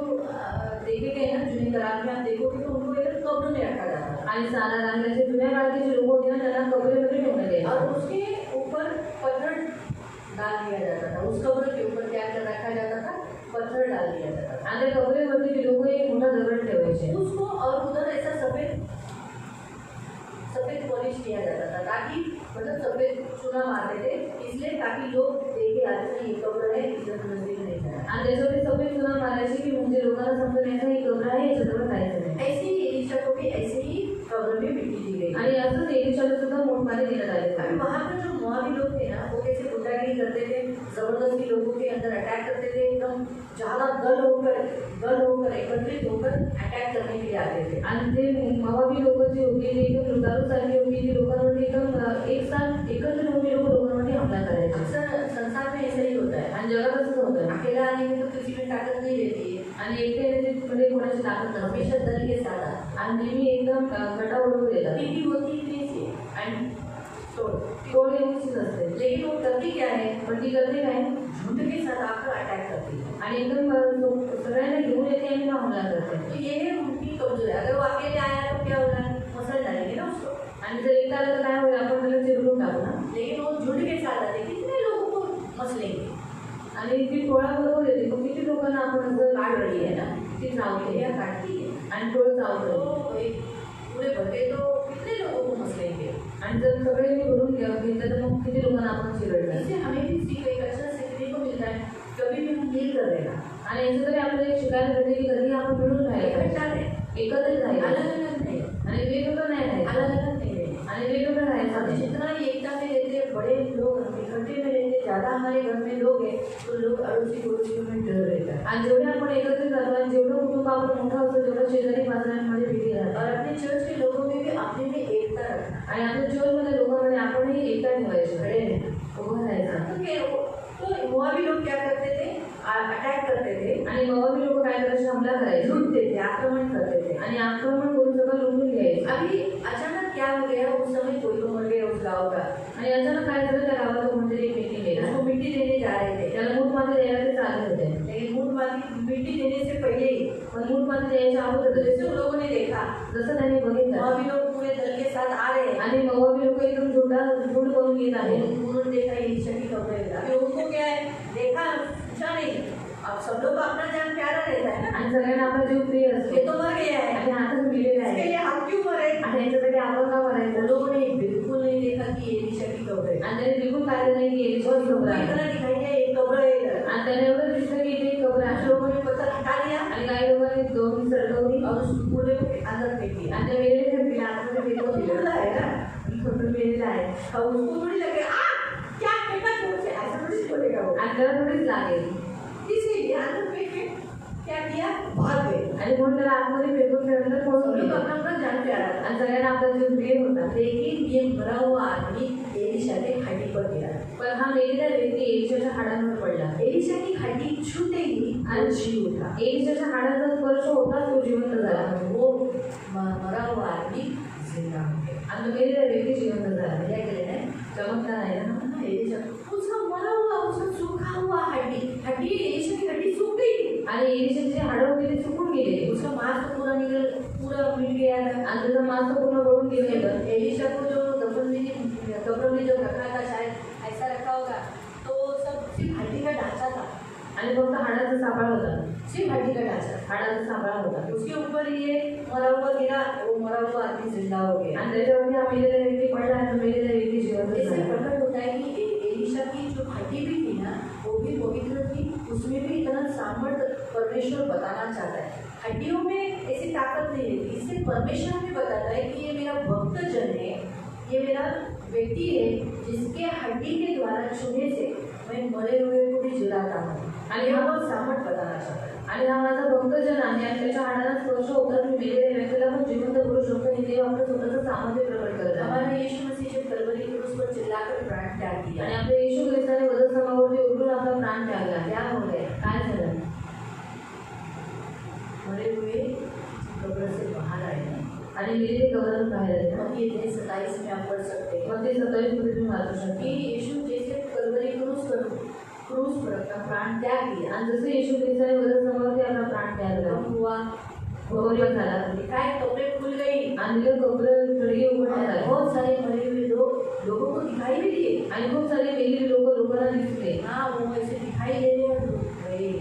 [SPEAKER 2] देखे गए ना जुनी करार में आप देखोगे तो उनको एक कब्र में रखा जाता था।
[SPEAKER 1] आणि सारा रांगल्याचे जुन्या काळाचे जे लोक होते ना, त्यांना कबरेमध्ये ठेवण्यात यायचं।
[SPEAKER 2] और उसके ऊपर पत्थर डाल दिया जाता था, उस कब्र के ऊपर क्या कर रखा जाता था, पत्थर डाल दिया जाता था।
[SPEAKER 1] आणि त्या कबरेवरती जे लोक एक मोठा दगड ठेवायचे
[SPEAKER 2] उसको और उधर ऐसा सफेद पॉलिश किया जाता था, ताकि मतलब सफेद चूना मारते थे इसलिए, ताकि लोग देखे अच्छा ये कब्र है, इधर नजदीक नहीं जाना।
[SPEAKER 1] आणि त्याच्यावरती सफेद चुना मारायची की म्हणजे लोकांना समजून यायचं ही कबर आहे, याच्याजवळ जायचं नाही।
[SPEAKER 2] ऐसे ही एलिशा को भी ऐसे ही कब्र में मिट्टी दी गई।
[SPEAKER 1] आणि असंच एलिशाला सुद्धा मूठमाती देण्यात आली।
[SPEAKER 2] अभी वहाँ पर जो मोआबी लोग थे ना, वो कैसे गुंडागिरी करते थे, जबरदस्ती लोगों के अंदर अटैक करते थे, एकदम ज़्यादा दल होकर एकत्रित होकर अटैक करने के लिए आते थे।
[SPEAKER 1] आणि ते मोआबी लोक जे होते ते एकदम लुटारूसारखी होती, जी लोकांवरती एकदम एक साथ एकत्र होऊन लोक लोकांवरती हमला करायचे।
[SPEAKER 2] अक्सर संसार में ऐसा ही होता है,
[SPEAKER 1] आणि जगात असंच होतं।
[SPEAKER 2] अकेला आने में तो किसी में ताकत नहीं रहती है,
[SPEAKER 1] आणि एकट्याने तिकडे कोणाची ताकद नसते
[SPEAKER 2] हमेशा दल के साथ आता है।
[SPEAKER 1] आणि नेहमी एकदम गटाबरोबर येतात
[SPEAKER 2] पीढ़ी होती ही नहीं थी एंड
[SPEAKER 1] तोड येऊचीच असते।
[SPEAKER 2] लेकिन वो करती क्या है,
[SPEAKER 1] पण ती करते काय,
[SPEAKER 2] झुंड के साथ आकर अटैक करती है।
[SPEAKER 1] आणि एकदम सगळ्यांना घेऊन येते आणि मग हमला करते।
[SPEAKER 2] तो ये है उनकी कमजोरी। अगर वो अकेले आया तो क्या होगा, मसल डालेंगे ना उसको।
[SPEAKER 1] आणि जर एकटा आलं तर काय होईल, आपण त्याला चिरडून टाकू ना।
[SPEAKER 2] लेकिन वो झुंड के साथ आते, कितने लोगों को मसलेंगे।
[SPEAKER 1] आणि ती टोळाबरोबर येते, पण किती लोकांना आपण जर
[SPEAKER 2] काट रही है ना,
[SPEAKER 1] ती चावते
[SPEAKER 2] या काटती है,
[SPEAKER 1] आणि टोळ चावतो।
[SPEAKER 2] तो एक पूरे भगे तो कितने लोगों को मसलेंगे।
[SPEAKER 1] आणि जर सगळे मी भरून घेतलं तर मग किती लोकांना आपण चिरडलं।
[SPEAKER 2] इससे हमें भी सीख एक अच्छा सीखने को मिलता है, कभी भी हम मिल कर रहना,
[SPEAKER 1] आणि याचं तरी आपल्याला एक शिकायला मिळते की कधी आपण मिळून राहायला
[SPEAKER 2] इकट्ठा
[SPEAKER 1] पाहिजे,
[SPEAKER 2] रहे,
[SPEAKER 1] एकत्रित
[SPEAKER 2] अलग
[SPEAKER 1] राहायला
[SPEAKER 2] अलग नहीं,
[SPEAKER 1] आणि वेगवेगळं नाही राहायचं
[SPEAKER 2] अलग अलग नहीं रहे।
[SPEAKER 1] आणि जाते हैं।
[SPEAKER 2] जितना ही एकता में रहते हैं, बड़े लोग इकट्ठे में रहते, ज्यादा हमारे घर में लोग हैं तो लोग अड़ोसी पड़ोसियों में डर रहता है।
[SPEAKER 1] आणि जेवढे आपण एकत्रित राहतो आणि जेवढं कुटुंब आपलं मोठं असतं तेवढं शेजारी पाजाऱ्यांमध्ये भीती राहते.
[SPEAKER 2] और अपने चर्च के लोगों में भी अपने में एकता रखना,
[SPEAKER 1] आणि आपल्या चर्चमध्ये लोकांमध्ये आपणही एकता ठेवायची,
[SPEAKER 2] खड़े रहना।
[SPEAKER 1] उभं राहायचं.
[SPEAKER 2] तो मोआबी लोग क्या करते थे, अटैक करते थे,
[SPEAKER 1] आणि मोआबी लोक काय करायचे, हमला करायचे,
[SPEAKER 2] लूटते थे, आक्रमण करते थे।
[SPEAKER 1] आणि आक्रमण करून सगळं लुटून घ्यायचे.
[SPEAKER 2] अभी अचानक क्या हो गया, उस समय कोई तो मर गया उस गाँव का,
[SPEAKER 1] आणि अचानक काय झालं, त्या गावात कोणतरी एक व्यक्ती गेला.
[SPEAKER 2] उसको मिट्टी देने जा रहे थे,
[SPEAKER 1] त्याला मूठ माती द्यायला ते चालले होते.
[SPEAKER 2] लेकिन मिट्टी देने से पहले ही
[SPEAKER 1] पण मूठ माती द्यायच्या अगोदर
[SPEAKER 2] जैसे उन लोगों ने देखा
[SPEAKER 1] जसं त्यांनी बघितलं,
[SPEAKER 2] मोआबी लोग पूरे दल के साथ आ रहे हैं,
[SPEAKER 1] आणि मोआबी लोक एकदम झुंड करून येत आहेत.
[SPEAKER 2] उन्होंने देखा एलीशा की कब्र है, अभी उनको क्या है, देखा पूछा नहीं। अब सब लोग को अपना जान प्यारा रहता है ना,
[SPEAKER 1] आणि सगळ्यांना आपला जीव प्रिय असतो,
[SPEAKER 2] ये तो मर गया है,
[SPEAKER 1] आणि हातात मिळलेला
[SPEAKER 2] इसके
[SPEAKER 1] आहे,
[SPEAKER 2] लिए हम क्यों मरे।
[SPEAKER 1] आणि याच्यासाठी आपण का
[SPEAKER 2] उन
[SPEAKER 1] करायचं.
[SPEAKER 2] लोगों ने बिल्कुल नहीं देखा कि एलीशा की कब्र है,
[SPEAKER 1] आणि त्याने बिलकुल पाहिलं नाही की एलिशा कब्र आहे.
[SPEAKER 2] इतना दिखाई दिया एक कब्र है इधर,
[SPEAKER 1] आणि त्याने एवढं दिसलं की इथे एक कब्र
[SPEAKER 2] कुछ
[SPEAKER 1] आहे.
[SPEAKER 2] लोगों ने पत्थर हटा दिया
[SPEAKER 1] आणि काही लोकांनी दोन सरकवली
[SPEAKER 2] और उस कूड़े को अंदर फेंक दिया।
[SPEAKER 1] आणि ते वेगळे फेकले, आतमध्ये फेकून दिलं.
[SPEAKER 2] कूड़ा है ना,
[SPEAKER 1] फोटो मेलेला आहे.
[SPEAKER 2] और उसको थोड़ी लगे क्या फेंका दूर से, ऐसा थोड़ी बोलेगा वो,
[SPEAKER 1] आणि त्याला थोडीच लागेल,
[SPEAKER 2] इसीलिए अंदर फेंक के क्या किया, भाग गए।
[SPEAKER 1] आणि म्हणून त्याला आतमध्ये फेकून ठेवलं,
[SPEAKER 2] सब
[SPEAKER 1] पळून
[SPEAKER 2] लोग
[SPEAKER 1] गेले.
[SPEAKER 2] अपना अपना जान प्यारा था,
[SPEAKER 1] आणि सगळ्यांना आपला जीव प्रिय होता.
[SPEAKER 2] लेकिन ये मरा हुआ आदमी एलीशा के हड्डी पर गिरा।
[SPEAKER 1] पण हा मेलेला व्यक्ती एलिशाच्या हाडांवर पडला.
[SPEAKER 2] एलीशा की हड्डी छूते ही वो जी उठा,
[SPEAKER 1] एलिशाच्या हाडाचा स्पर्श होता, तो जिवंत झाला.
[SPEAKER 2] वो मरा हुआ आदमी जिंदा हो गया।
[SPEAKER 1] आणि तो मेलेला व्यक्ती जिवंत झाला.
[SPEAKER 2] क्या कहते हैं,
[SPEAKER 1] चमत्कार आहे ना.
[SPEAKER 2] एलीशा उसका मरा हुआ, उसका सूखा हुआ हड्डी एलीशा की हड्डी सूख गई,
[SPEAKER 1] आणि एलिशाची जी हाडं होती ती सुकून गेलेली.
[SPEAKER 2] उसका मांस तो पूरा मिट गया था।
[SPEAKER 1] आणि त्याचं मांस पूर्ण गळून गेलं होतं.
[SPEAKER 2] एलीशा को जो कब्र में जो रखा था, शायद ऐसा रखा होगा, तो सब सिर्फ हड्डी का ढांचा था,
[SPEAKER 1] आणि फक्त हाडाचा सापळा होता,
[SPEAKER 2] सिर्फ हड्डी का ढांचा।
[SPEAKER 1] हाडाचा सापळा होता.
[SPEAKER 2] उसके ऊपर ये मरा हुआ गिरा, वो मरा हुआ आदमी जिंदा हो गया।
[SPEAKER 1] आणि त्याच्यावरती हा मेलेला व्यक्ती पडला आणि तो मेलेला व्यक्ती जिवंत
[SPEAKER 2] इससे
[SPEAKER 1] झाला.
[SPEAKER 2] प्रकट होता है कि एलीशा की जो हड्डी भी थी ना, वो भी पवित्र थी, उसमें भी इतना सामर्थ्य परमेश्वर बताना चाहता है। हड्डियों में ऐसी ताकत नहीं रहती, इससे परमेश्वर हमें बताता है कि ये मेरा भक्त जन है, ये मेरा व्यक्ति है जिसके हड्डी के द्वारा छूने से मैं मरे हुए को भी जिलाता हूँ।
[SPEAKER 1] आणि
[SPEAKER 2] यहाँ
[SPEAKER 1] हा
[SPEAKER 2] पर सामर्थ्य बताना चाहता है।
[SPEAKER 1] आणि हा माझा भक्तजन आहे आणि त्याच्या हाडाला स्पर्श होता, मी मेलेल्या व्यक्तीला पण जिवंत करू शकतो. हे देव आपलं स्वतःचं सामर्थ्य प्रकट करत आहे.
[SPEAKER 2] हमारा यीशु मसीह जब कलवरी क्रूस पर चिल्लाकर प्राण त्याग दिया,
[SPEAKER 1] आणि आपल्या येशू ख्रिस्ताने वधस्तंभावरती उतरून आपला प्राण त्यागला.
[SPEAKER 2] क्या हो गया,
[SPEAKER 1] काय झालं,
[SPEAKER 2] मरे हुए कब्र से बाहर आए हैं।
[SPEAKER 1] आणि मेलेले कब्रातून बाहेर आले.
[SPEAKER 2] मग ये 27 में आप पढ़ सकते हैं
[SPEAKER 1] मग ते 27 मध्ये तुम्ही वाचू शकता.
[SPEAKER 2] कि यीशु जैसे कलवरी क्रूस पर अपना प्राण त्याग दिया,
[SPEAKER 1] आणि जसं येशू ख्रिस्ताने वधस्तंभावरती आपला प्राण त्यागला,
[SPEAKER 2] कब हुआ,
[SPEAKER 1] भगवान झाला,
[SPEAKER 2] लिखा है कब्रें खुल गई,
[SPEAKER 1] आणि ते कब्र खडगे उघडण्यात आले.
[SPEAKER 2] बहुत सारे मरे हुए लोगों को दिखाई भी दिए।
[SPEAKER 1] आणि खूप सारे मेलेले लोकांना दिसले.
[SPEAKER 2] हाँ, वो ऐसे दिखाई देने और गए।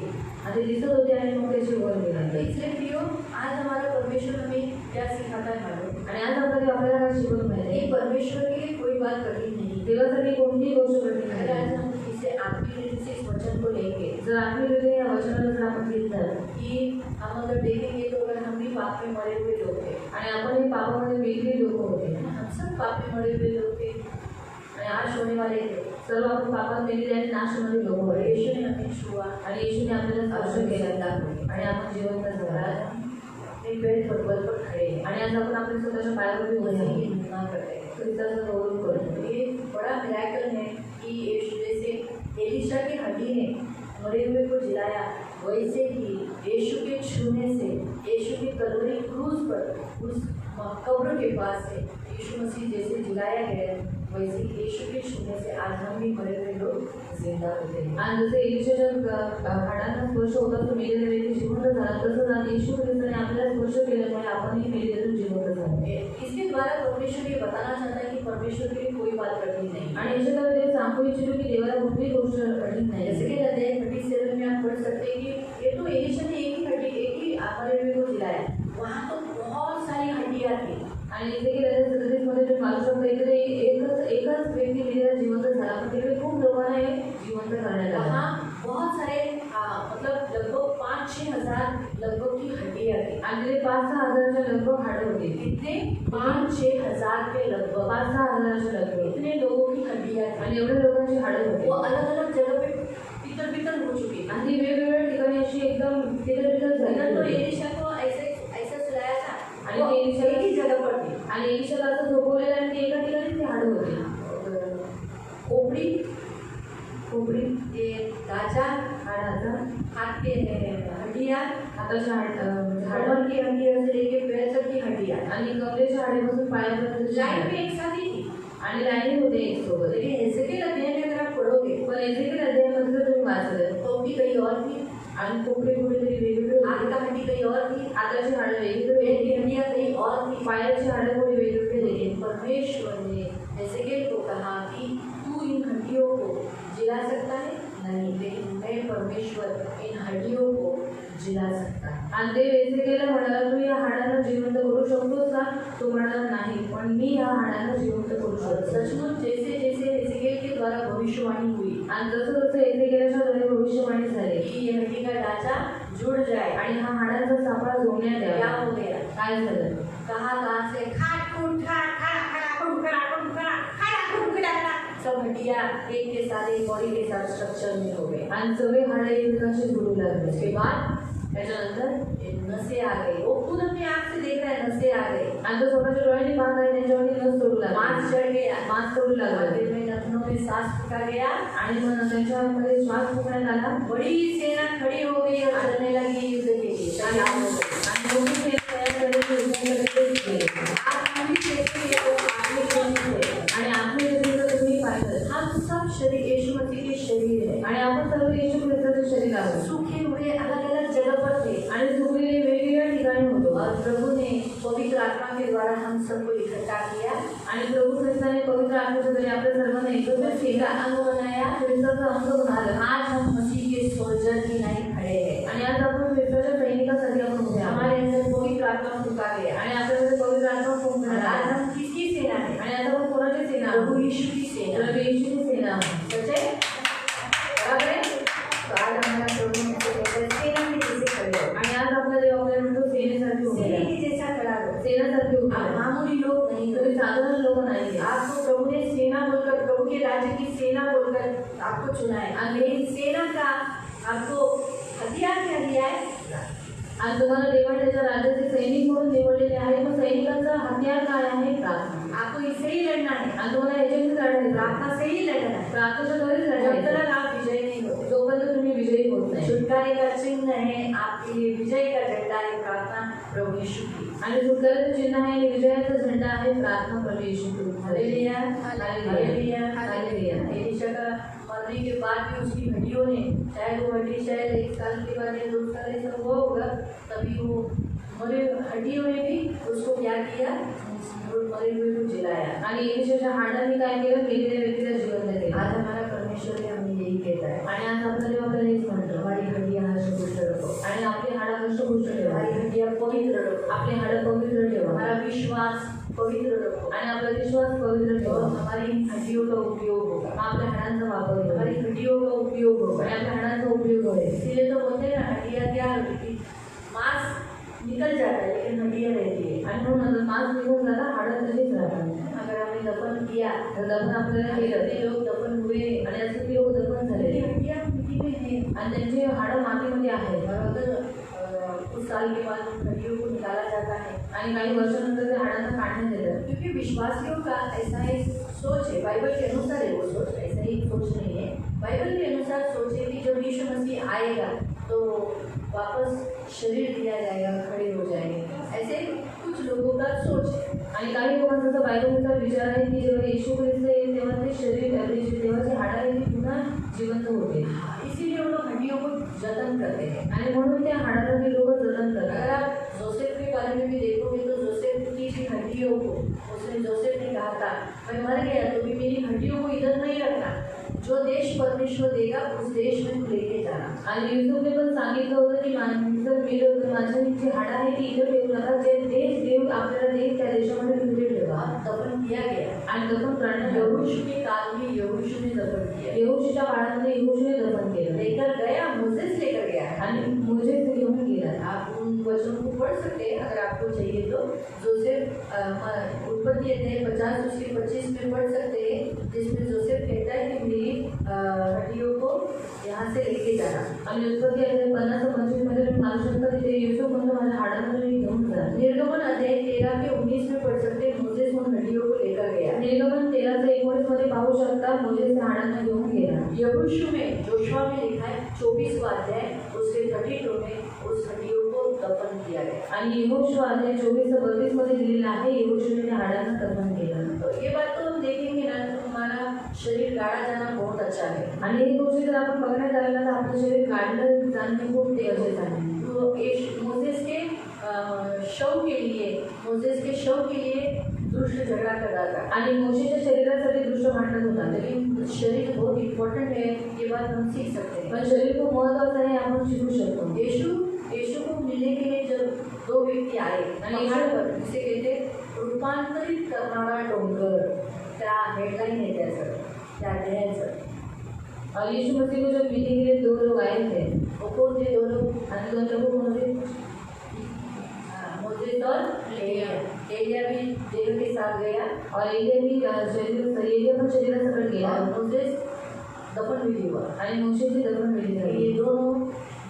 [SPEAKER 1] आणि दिसत होते आणि मग त्याची वर
[SPEAKER 2] तो
[SPEAKER 1] गेले.
[SPEAKER 2] इसलिए प्रियो, आज हमारा परमेश्वर हमें क्या सिखाता है मालूम,
[SPEAKER 1] आणि आज आपल्याला काय शिकवून मिळाले,
[SPEAKER 2] ये परमेश्वर के लिए कोई बात कठिन नहीं।
[SPEAKER 1] देवासाठी कोणतीही गोष्ट कठीण
[SPEAKER 2] अगर आज
[SPEAKER 1] नाही.
[SPEAKER 2] हम इसे आत्मीय रीति से इस वचन को लेंगे
[SPEAKER 1] जर आत्मीयरीतीने या वचनाला जर आपण घेतलं
[SPEAKER 2] कि हम अगर देखेंगे तो अगर हम भी पाप में मरे हुए लोग थे,
[SPEAKER 1] आणि आपण हे पापामध्ये वेगळी लोक होते
[SPEAKER 2] हम सब पाप में मरे हुए लोग थे, नाश होने वाले थे,
[SPEAKER 1] सर्व आपण पापात मेलेले आणि नाशमध्ये लोक
[SPEAKER 2] और
[SPEAKER 1] होते.
[SPEAKER 2] यीशु ने हमें छुआ,
[SPEAKER 1] आणि येशूने आपल्याला स्पर्श केला आणि आपण जिवंत
[SPEAKER 2] और
[SPEAKER 1] झाला.
[SPEAKER 2] आज हम अपने पैर पर बल पर खड़े हैं,
[SPEAKER 1] आणि आज आपण आपल्या स्वतःच्या पायावर उभे
[SPEAKER 2] मसीह
[SPEAKER 1] आहोत.
[SPEAKER 2] की महिमा करते हैं।
[SPEAKER 1] ख्रिस्ताचं गौरव करतो.
[SPEAKER 2] ये बड़ा मिराकल है कि यीशु जैसे एलीशा की हड्डी ने मरे हुए को जिलाया, वैसे ही यीशु के छूने से, यीशु के कलवरी क्रूस पर उस कब्र के पास से यीशु मसीह जैसे जिलाया गया, वैसे ही यीशु के छूने से आज हम भी मरे हुए लोग जिंदा होते हैं।
[SPEAKER 1] आणि जसं एलिशाच्या हाडांना स्पर्श होता, तो मेलेला व्यक्ती जिवंत झाला, तसंच आज येशू ख्रिस्ताने आपल्याला स्पर्श केल्यामुळे आपणही मेलेल्यातून जिवंत झालो.
[SPEAKER 2] इसके द्वारा परमेश्वर ये बताना चाहता है कि परमेश्वर के लिए कोई बात कठिन नहीं।
[SPEAKER 1] आणि याच्याद्वारे देव सांगू इच्छितो की देवाला कुठलीही गोष्ट कठीण नाही.
[SPEAKER 2] जैसे कि अध्याय 37 में आप पढ़ सकते हैं कि ये तो एलीशा ने एक ही मरे हुए को जिलाया, वहाँ तो बहुत सारी हड्डियाँ थी।
[SPEAKER 1] आणि इथे की त्याच्या 37 मध्ये तुम्ही वाचू शकता, इथे एकच व्यक्ती मेलेला जिवंत झाला, पण तिथे खूप लोकांना हे जिवंत करण्यात आलं.
[SPEAKER 2] वहाँ बहुत सारे मतलब लगभग 5-6 हजार लगभग की हड्डियाँ थी।
[SPEAKER 1] आणि तिथे 5-6 हजाराच्या लगभग हाडं होती.
[SPEAKER 2] कितने? 5-6 हजार के लगभग।
[SPEAKER 1] 5-6 हजाराच्या लगभग.
[SPEAKER 2] हड्डियाँ थी।
[SPEAKER 1] आणि एवढ्या लोकांची हाडं
[SPEAKER 2] वो
[SPEAKER 1] होती
[SPEAKER 2] अलग अलग जगह पे पितर पितर हो चुकी थी।
[SPEAKER 1] आणि ती वेगवेगळ्या ठिकाणी अशी एकदम तिथं
[SPEAKER 2] इधर तो
[SPEAKER 1] झाली
[SPEAKER 2] एलिशा को ऐसे ऐसा सुलाया था
[SPEAKER 1] आणि
[SPEAKER 2] वो
[SPEAKER 1] ते एलिशा-
[SPEAKER 2] एक ही जगह पर थी।
[SPEAKER 1] आणि एलिशाला असं झोपवलेलं आणि ती एका ठिकाणी ती हाडं होती
[SPEAKER 2] खोपड़ी
[SPEAKER 1] खोपडी
[SPEAKER 2] ये दाचा
[SPEAKER 1] हाडाचा
[SPEAKER 2] हाथ के हड्डियाँ
[SPEAKER 1] हाताच्या हाडं
[SPEAKER 2] कमर की हड्डियाँ से लेके पैर तक की हड्डियाँ
[SPEAKER 1] आणि कमरेच्या हाडेपासून पायापर्यंत
[SPEAKER 2] लाइन में एक साथ ही थी।
[SPEAKER 1] आणि लाईनी होते एक सोबत
[SPEAKER 2] लेकिन एजेकिएल अध्याय में अगर आप पढ़ोगे
[SPEAKER 1] पण एजेकिएल अध्यायामध्ये जर तुम्ही वाचलं
[SPEAKER 2] तो उनकी कहीं और थी,
[SPEAKER 1] आणि खोपडी कुठेतरी वेगवेगळी
[SPEAKER 2] हाथ
[SPEAKER 1] होती
[SPEAKER 2] का हड्डी कहीं और थी,
[SPEAKER 1] हाताची हाडं वेगवेगळी
[SPEAKER 2] पैर
[SPEAKER 1] होती
[SPEAKER 2] की हड्डियाँ कहीं और थी।
[SPEAKER 1] पायाची हाडं थोडी वेगवेगळी होती
[SPEAKER 2] लेकिन परमेश्वर ने एजेकिएल को कहा कि तू इन हड्डियों को जिला सकता है नहीं, लेकिन मैं परमेश्वर इन हड्डियों को जिला सकता है।
[SPEAKER 1] आणि ते एजेकिएलला म्हणाला तू या हाडांना जिवंत करू शकतोस का तो म्हणाला नाही पण मी या हाडांना जिवंत करू
[SPEAKER 2] और
[SPEAKER 1] शकतो
[SPEAKER 2] सचमुच जैसे जैसे एजेकिएल के द्वारा भविष्यवाणी हुई
[SPEAKER 1] आणि जसं जसं एजेकिएलच्या द्वारे भविष्यवाणी झाली
[SPEAKER 2] कि ये हड्डी का ढांचा जुड़ जाए,
[SPEAKER 1] आणि हा हाडांचा सापळा जोडण्यात
[SPEAKER 2] क्या
[SPEAKER 1] यावा
[SPEAKER 2] हो गया?
[SPEAKER 1] काय झालं
[SPEAKER 2] कहाँ से खाट खूट खाट खड़ा खड़ा खूट खड़ा खूट खड़ा खड़ा खूट खड़ा खड़ा सब हड्डियाँ एक के साथ एक बॉडी के साथ स्ट्रक्चर में हो गए।
[SPEAKER 1] आणि सगळे हाडे एकमेकांशी जुडू लागले
[SPEAKER 2] उसके बाद त्याच्यानंतर ये नसें आ गई, वो खुद अपनी आँख से देख रहा है नसें आ गई,
[SPEAKER 1] आणि तो स्वतःच्या डोळ्यांनी पाहत आहे त्यांच्यावरती नस तोडू लागला
[SPEAKER 2] मांस चढ़ गया,
[SPEAKER 1] मांस तोडू लागला
[SPEAKER 2] मंदिर में नथनों में सांस फूका गया,
[SPEAKER 1] आणि मग त्यांच्यामध्ये श्वास फुकण्यात आला
[SPEAKER 2] बड़ी सेना खड़ी हो गई और चलने लगी युद्ध के लिए। तैयार हो गई।
[SPEAKER 1] आणि मोठी सेना तयार करायची युद्धाकडे गेली.
[SPEAKER 2] आज हम भी देखते हैं वो आगे चलते हैं।
[SPEAKER 1] आणि आपले शरीर तुम्ही पाहिलं
[SPEAKER 2] हम सब शरीर यीशु मसीह के शरीर है,
[SPEAKER 1] आणि आपण सर्व येशू ख्रिस्ताचे शरीर आहोत
[SPEAKER 2] सूखे हुए अलग अलग जगह पर थे
[SPEAKER 1] आणि सुकलेले वेगवेगळ्या ठिकाणी होतो
[SPEAKER 2] और प्रभु ने पवित्र आत्मा के द्वारा हम सबको इकट्ठा किया,
[SPEAKER 1] आणि प्रभू ख्रिस्ताने पवित्र आत्म्याच्या द्वारे आपल्या सर्वांना एकत्र
[SPEAKER 2] मसीह
[SPEAKER 1] केला
[SPEAKER 2] का अंग बनाया।
[SPEAKER 1] ख्रिस्ताचं अंग बनालं
[SPEAKER 2] आज हम मसीह के सोल्जर की लाइन खड़े हैं।
[SPEAKER 1] आणि आज आपण ख्रिस्ताच्या सैनिकासाठी आपण उभे आहोत
[SPEAKER 2] हमारे अंदर पवित्र आत्मा फूका गया
[SPEAKER 1] आणि आपल्यामध्ये पवित्र आत्मा
[SPEAKER 2] और
[SPEAKER 1] फुंकण्यात
[SPEAKER 2] आज
[SPEAKER 1] आला.
[SPEAKER 2] हम किसकी सेना है?
[SPEAKER 1] आणि आता आपण कोणाची सेना
[SPEAKER 2] प्रभु
[SPEAKER 1] आहोत
[SPEAKER 2] यीशु की सेना।
[SPEAKER 1] प्रभू येशूची सेना आहोत.
[SPEAKER 2] सच है? बराबर है? तो आज हमारा प्रभु हमसे कहता है सेना के जैसे खड़े हो,
[SPEAKER 1] आणि आज आपला देव आपल्याला म्हणतो सेनेसारखी उभे
[SPEAKER 2] सेना
[SPEAKER 1] राहा.
[SPEAKER 2] के जैसा खड़ा हो।
[SPEAKER 1] सेनासारखी उभे
[SPEAKER 2] आप
[SPEAKER 1] राहा.
[SPEAKER 2] मामूली लोग नहीं हो,
[SPEAKER 1] तुम्ही साधारण लोक नाही
[SPEAKER 2] आपको प्रभु ने सेना बोलकर, प्रभु के राज्य की सेना बोलकर आपको चुना है। और लेकिन सेना का आपको हथियार क्या दिया है?
[SPEAKER 1] आणि तुम्हाला देवाने त्याच्या राज्याचे सैनिक म्हणून निवडलेले आहे. मग सैनिकांचा हत्यार काय आहे? प्रार्थना.
[SPEAKER 2] आपको इससे ही लड़ना है,
[SPEAKER 1] आणि तुम्हाला याच्यानेच लढायचं.
[SPEAKER 2] प्रार्थना से ही लड़ना है।
[SPEAKER 1] प्रार्थनेच्या द्वारेच
[SPEAKER 2] जब
[SPEAKER 1] लढायचं.
[SPEAKER 2] तक आप विजय नहीं होते,
[SPEAKER 1] जोपर्यंत तुम्ही विजयी होत नाही.
[SPEAKER 2] छुटकारे का चिन्ह है आपके लिए, विजय का झंडा है प्रार्थना प्रभु यीशु की।
[SPEAKER 1] आणि सुटकेचं चिन्ह आहे आणि विजयाचा झेंडा आहे प्रार्थना प्रभू येशू ख्रिस्त.
[SPEAKER 2] Hallelujah,
[SPEAKER 1] hallelujah.
[SPEAKER 2] हालेलुया। एलीशा का मरने के बाद भी उसकी हड्डियों ने, चाहे वो हड्डी शायद 1 साल के बाद या 2 साल ऐसा हुआ होगा, तभी वो मरे हड्डियों ने भी उसको क्या किया? वो मरे हुए को जिलाया।
[SPEAKER 1] आणि एलिशाच्या हाडांनी काय केलं? मेलेल्या व्यक्तीला जिवंत केलं.
[SPEAKER 2] आज हमारा परमेश्वर हमें यही कहता है,
[SPEAKER 1] आणि आज आपला देव आपल्याला हेच म्हणतो.
[SPEAKER 2] हमारी हड्डियाँ हष्ट-पुष्ट रखो,
[SPEAKER 1] आणि आपली हाडं हष्टपुष्ट ठेवा.
[SPEAKER 2] हमारी हड्डियाँ पवित्र रखो,
[SPEAKER 1] आपली हाडं पवित्र ठेवा.
[SPEAKER 2] हमारा विश्वास पवित्र रखो,
[SPEAKER 1] आणि आपला विश्वास पवित्र
[SPEAKER 2] और
[SPEAKER 1] ठेवा.
[SPEAKER 2] हमारी इन हड्डियों का उपयोग होगा,
[SPEAKER 1] आपल्या हाडांचा वापर होईल.
[SPEAKER 2] हमारी हड्डियों का उपयोग होगा।
[SPEAKER 1] आणि आपल्या हाडांचा उपयोग होईल.
[SPEAKER 2] इसीलिए तो बोलते हैं ना, हड्डियाँ क्या होती, मांस निकल जाता है लेकिन हड्डियाँ रहती है।
[SPEAKER 1] आणि म्हणून मांस निघून जाता, हाडं तशीच राहतात.
[SPEAKER 2] अगर हमने दफन किया,
[SPEAKER 1] तर दफन आपल्याला केलं
[SPEAKER 2] कितने लोग दफन हुए,
[SPEAKER 1] आणि असं की लोक दफन झाले
[SPEAKER 2] लेकिन हड्डियाँ मिट्टी में हैं।
[SPEAKER 1] आणि त्यांची हाडं मातीमध्ये आहेत.
[SPEAKER 2] और अगर कुछ साल के बाद उन हड्डियों को निकाला जाता है,
[SPEAKER 1] आणि काही वर्षानंतर ते हाडांना काढण्यात येतं.
[SPEAKER 2] क्योंकि विश्वासियों का ऐसा एक सोच है, बाइबल के अनुसार है वो सोच, ऐसा ही सोच नहीं है। बाइबल के अनुसार सोच है कि जब यीशु मसीह आएगा तो वापस शरीर दिया जाएगा, खड़े हो जाएंगे, ऐसे कुछ लोगों का सोच है।
[SPEAKER 1] आणि काही लोकांचा तर बायबलचा विचार आहे की जेव्हा येशू ख्रिस्त येईल तेव्हा ते शरीर आपली जी देवाची हाडं आहे ती पुन्हा जिवंत होते.
[SPEAKER 2] इसीलिए वो लोग हड्डियों को जतन करते हैं।
[SPEAKER 1] आणि म्हणून त्या हाडांना ते लोक जतन
[SPEAKER 2] अगर
[SPEAKER 1] करतात.
[SPEAKER 2] आप जोसेफ के बारे में भी देखोगे तो जोसेफ की भी हड्डियों को, उसने जोसेफ ने कहा था मैं मर गया तो भी मेरी हड्डियों को इधर नहीं रखना, जो देश परमेश्वर देगा उस देश में तू लेके जाना।
[SPEAKER 1] आणि युसूफने पण सांगितलं होतं की जर मेलं तर माझी जी हाडं आहे ती इथं ठेवू नका, जे देश देव आपल्याला देईल त्या देशामध्ये तुम्ही ठेवा.
[SPEAKER 2] दफन किया गया।
[SPEAKER 1] आणि दफन करण्यात
[SPEAKER 2] यहोशू के काल में यहोशू ने दफन किया।
[SPEAKER 1] येहूशूच्या काळामध्ये येहूशूने दफन केलं
[SPEAKER 2] लेकर गया, मोसेस लेकर गया।
[SPEAKER 1] आणि मोसेस ते घेऊन गेला।
[SPEAKER 2] आप उन वचनों को पढ़ सकते हैं अगर आपको चाहिए तो। जोसेफ उत्पत्ति अध्याय 50 उसके 25 में पढ़ सकते हैं, जिसमें जोसेफ कहता है कि मेरी हड्डियों को यहाँ से लेके जाना।
[SPEAKER 1] आणि उत्पत्ती अध्याय 50-25 मध्ये तुम्ही मानू शकता तिथे युसूफ म्हणतो माझ्या हाडांमध्ये घेऊन जा।
[SPEAKER 2] निर्गमन अध्याय 13 के 19 में पढ़ सकते हैं, मोसेस उन हड्डियों को लेकर गया।
[SPEAKER 1] निर्गमन 13-19 मध्ये पाहू शकता मोसेस त्या हाडांना घेऊन गेला।
[SPEAKER 2] यहोशू में, जोशुआ में लिखा है 24वां अध्याय उसके 32 में उस हड्डियों को दफन किया गया।
[SPEAKER 1] आणि यहोशू अध्याय 24-32 मध्ये दिलेला आहे येहूशूने त्या हाडांना दफन केलं।
[SPEAKER 2] तो ये बात तो हम देखेंगे ना, तो हमारा शरीर गाड़ा जाना बहुत अच्छा है।
[SPEAKER 1] आणि ही गोष्ट जर आपण बघण्यात आलं ना तर आपलं शरीर काढलं जाणे खूप गरजेचं आहे।
[SPEAKER 2] तो मोसेस के शव के लिए दुष्ट झगड़ा कर रहा था।
[SPEAKER 1] आणि मोशेच्या शरीरासाठी दुष्ट भांडण होता।
[SPEAKER 2] लेकिन शरीर बहुत इम्पोर्टेंट है, ये बात हम सीख सकते हैं।
[SPEAKER 1] पण शरीर खूप महत्त्वाचं आहे, आपण शिकू शकतो।
[SPEAKER 2] यीशु को मिलने के लिए जब दो व्यक्ति आए
[SPEAKER 1] आणि
[SPEAKER 2] पहाड़ पर, जिसे कहते रूपांतरित करणारा डोंगर, त्या हेडलाइन है त्याचं, त्या अध्यायाचं।
[SPEAKER 1] और यीशु मसीह को जब मिलने के लिए 2 लोग आए थे,
[SPEAKER 2] वो कौन थे 2 लोग?
[SPEAKER 1] आणि 2 लोग कौन थे?
[SPEAKER 2] मोसेस और एलिया भी देव के साथ गया
[SPEAKER 1] और एलिया पण शरीरासकट गेला
[SPEAKER 2] और मोसेस दफन विधि हुआ।
[SPEAKER 1] आणि मोशेची दफन विधी झाली।
[SPEAKER 2] ये दोनों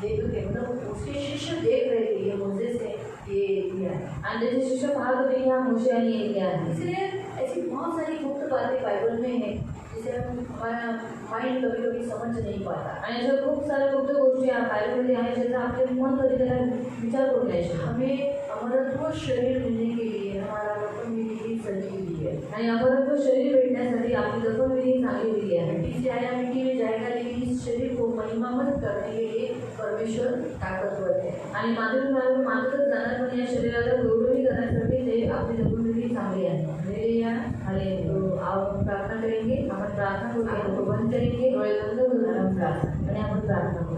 [SPEAKER 2] देव के मतलब उसके शिष्य देख रहे थे, ये मोसेस है, ये एलिया है।
[SPEAKER 1] आणि त्याचे शिष्य पाहत होते की हा मोशे आणि एलिया आहे।
[SPEAKER 2] इसलिए ऐसी बहुत सारी गुप्त बातें बाइबल में है जिसे हमारा माइंड कभी कभी समझ नहीं पाता।
[SPEAKER 1] आणि अशा खूप साऱ्या गुप्त गोष्टी या बायबलमध्ये आहेत ज्याचा आपले मन कधी त्याला विचार करू नाही शकत।
[SPEAKER 2] हमें अमरत्व शरीर मिलने के लिए हमारा दफन विधि सही हुई है।
[SPEAKER 1] आणि अमरत्व शरीर भेटण्यासाठी आपली दफन विधी चांगली दिली आहे।
[SPEAKER 2] मिट्टी से आया मिट्टी में जाएगा, लेकिन इस शरीर को महिमामंद करने के लिए परमेश्वर ताकतवर है।
[SPEAKER 1] आणि मातीतच जाणार पण या शरीराला गौरवी करण्यासाठी ते आपली दफन विधी चांगली आहे।
[SPEAKER 2] हालेलुया।
[SPEAKER 1] हालेलुया।
[SPEAKER 2] तो आप प्रार्थना करेंगे,
[SPEAKER 1] आपण प्रार्थना करूया,
[SPEAKER 2] आंखों बंद करेंगे,
[SPEAKER 1] डोळे बंद करून आपण प्रार्थना आणि आपण प्रार्थना करू।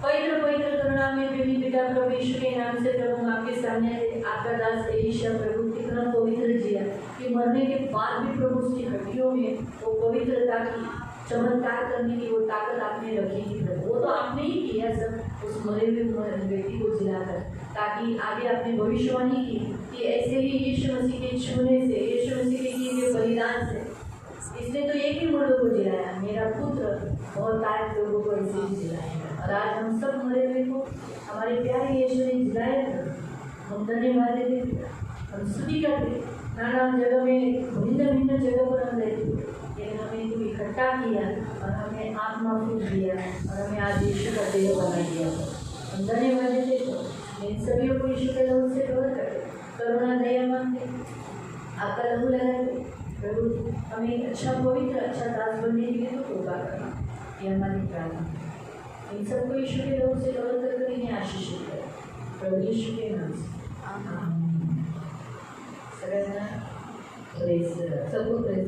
[SPEAKER 2] पवित्र पवित्र करुणा में प्रेमी पिता प्रभु यीशु के नाम से प्रभु हम आपके सामने आपका दास एलिशा प्रभु कितना पवित्र जिया कि मरने के बाद भी प्रभु उसकी हड्डियों में वो पवित्रता की चमत्कार करने की वो ताकत आपने रखी थी प्रभु। वो तो आपने ही किया सब, उस मरे हुए व्यक्ति को जिलाकर, ताकि आगे आपने भविष्यवाणी की कि ऐसे ही यीशु मसीह के छूने से, यीशु मसीह के किए हुए बलिदान से इसने तो एक ही मुर्दों को जिलाया, मेरा पुत्र बहुत लायक लोगों को ऐसे ही जिलाएगा। और आज हम सब मरे हुए को हमारे प्यारे यीशु ने जिलाया, हम धन्यवाद देते, हम स्तुति करते। नाना जगह में भिन्न भिन्न जगह पर हम रहते, लेकिन हमें तू इकट्ठा किया और हमें आत्मा फूट दिया और हमें आज यीशु का देह बना दिया। हम धन्यवाद देते, इन सभी को यीशु के नाम से कवर करते, करुणा दया मांगते, आपका लहू लगाते प्रभु, हमें अच्छा पवित्र अच्छा दास बनने के लिए तो कृपा करना, ये हमारी प्रार्थना। इन सबको यीशु के नाम से कवर कर इन्हें आशीषित करें प्रभु यीशु के नाम से, आमीन। सगळ्यांना प्रेज
[SPEAKER 1] सबको प्रेज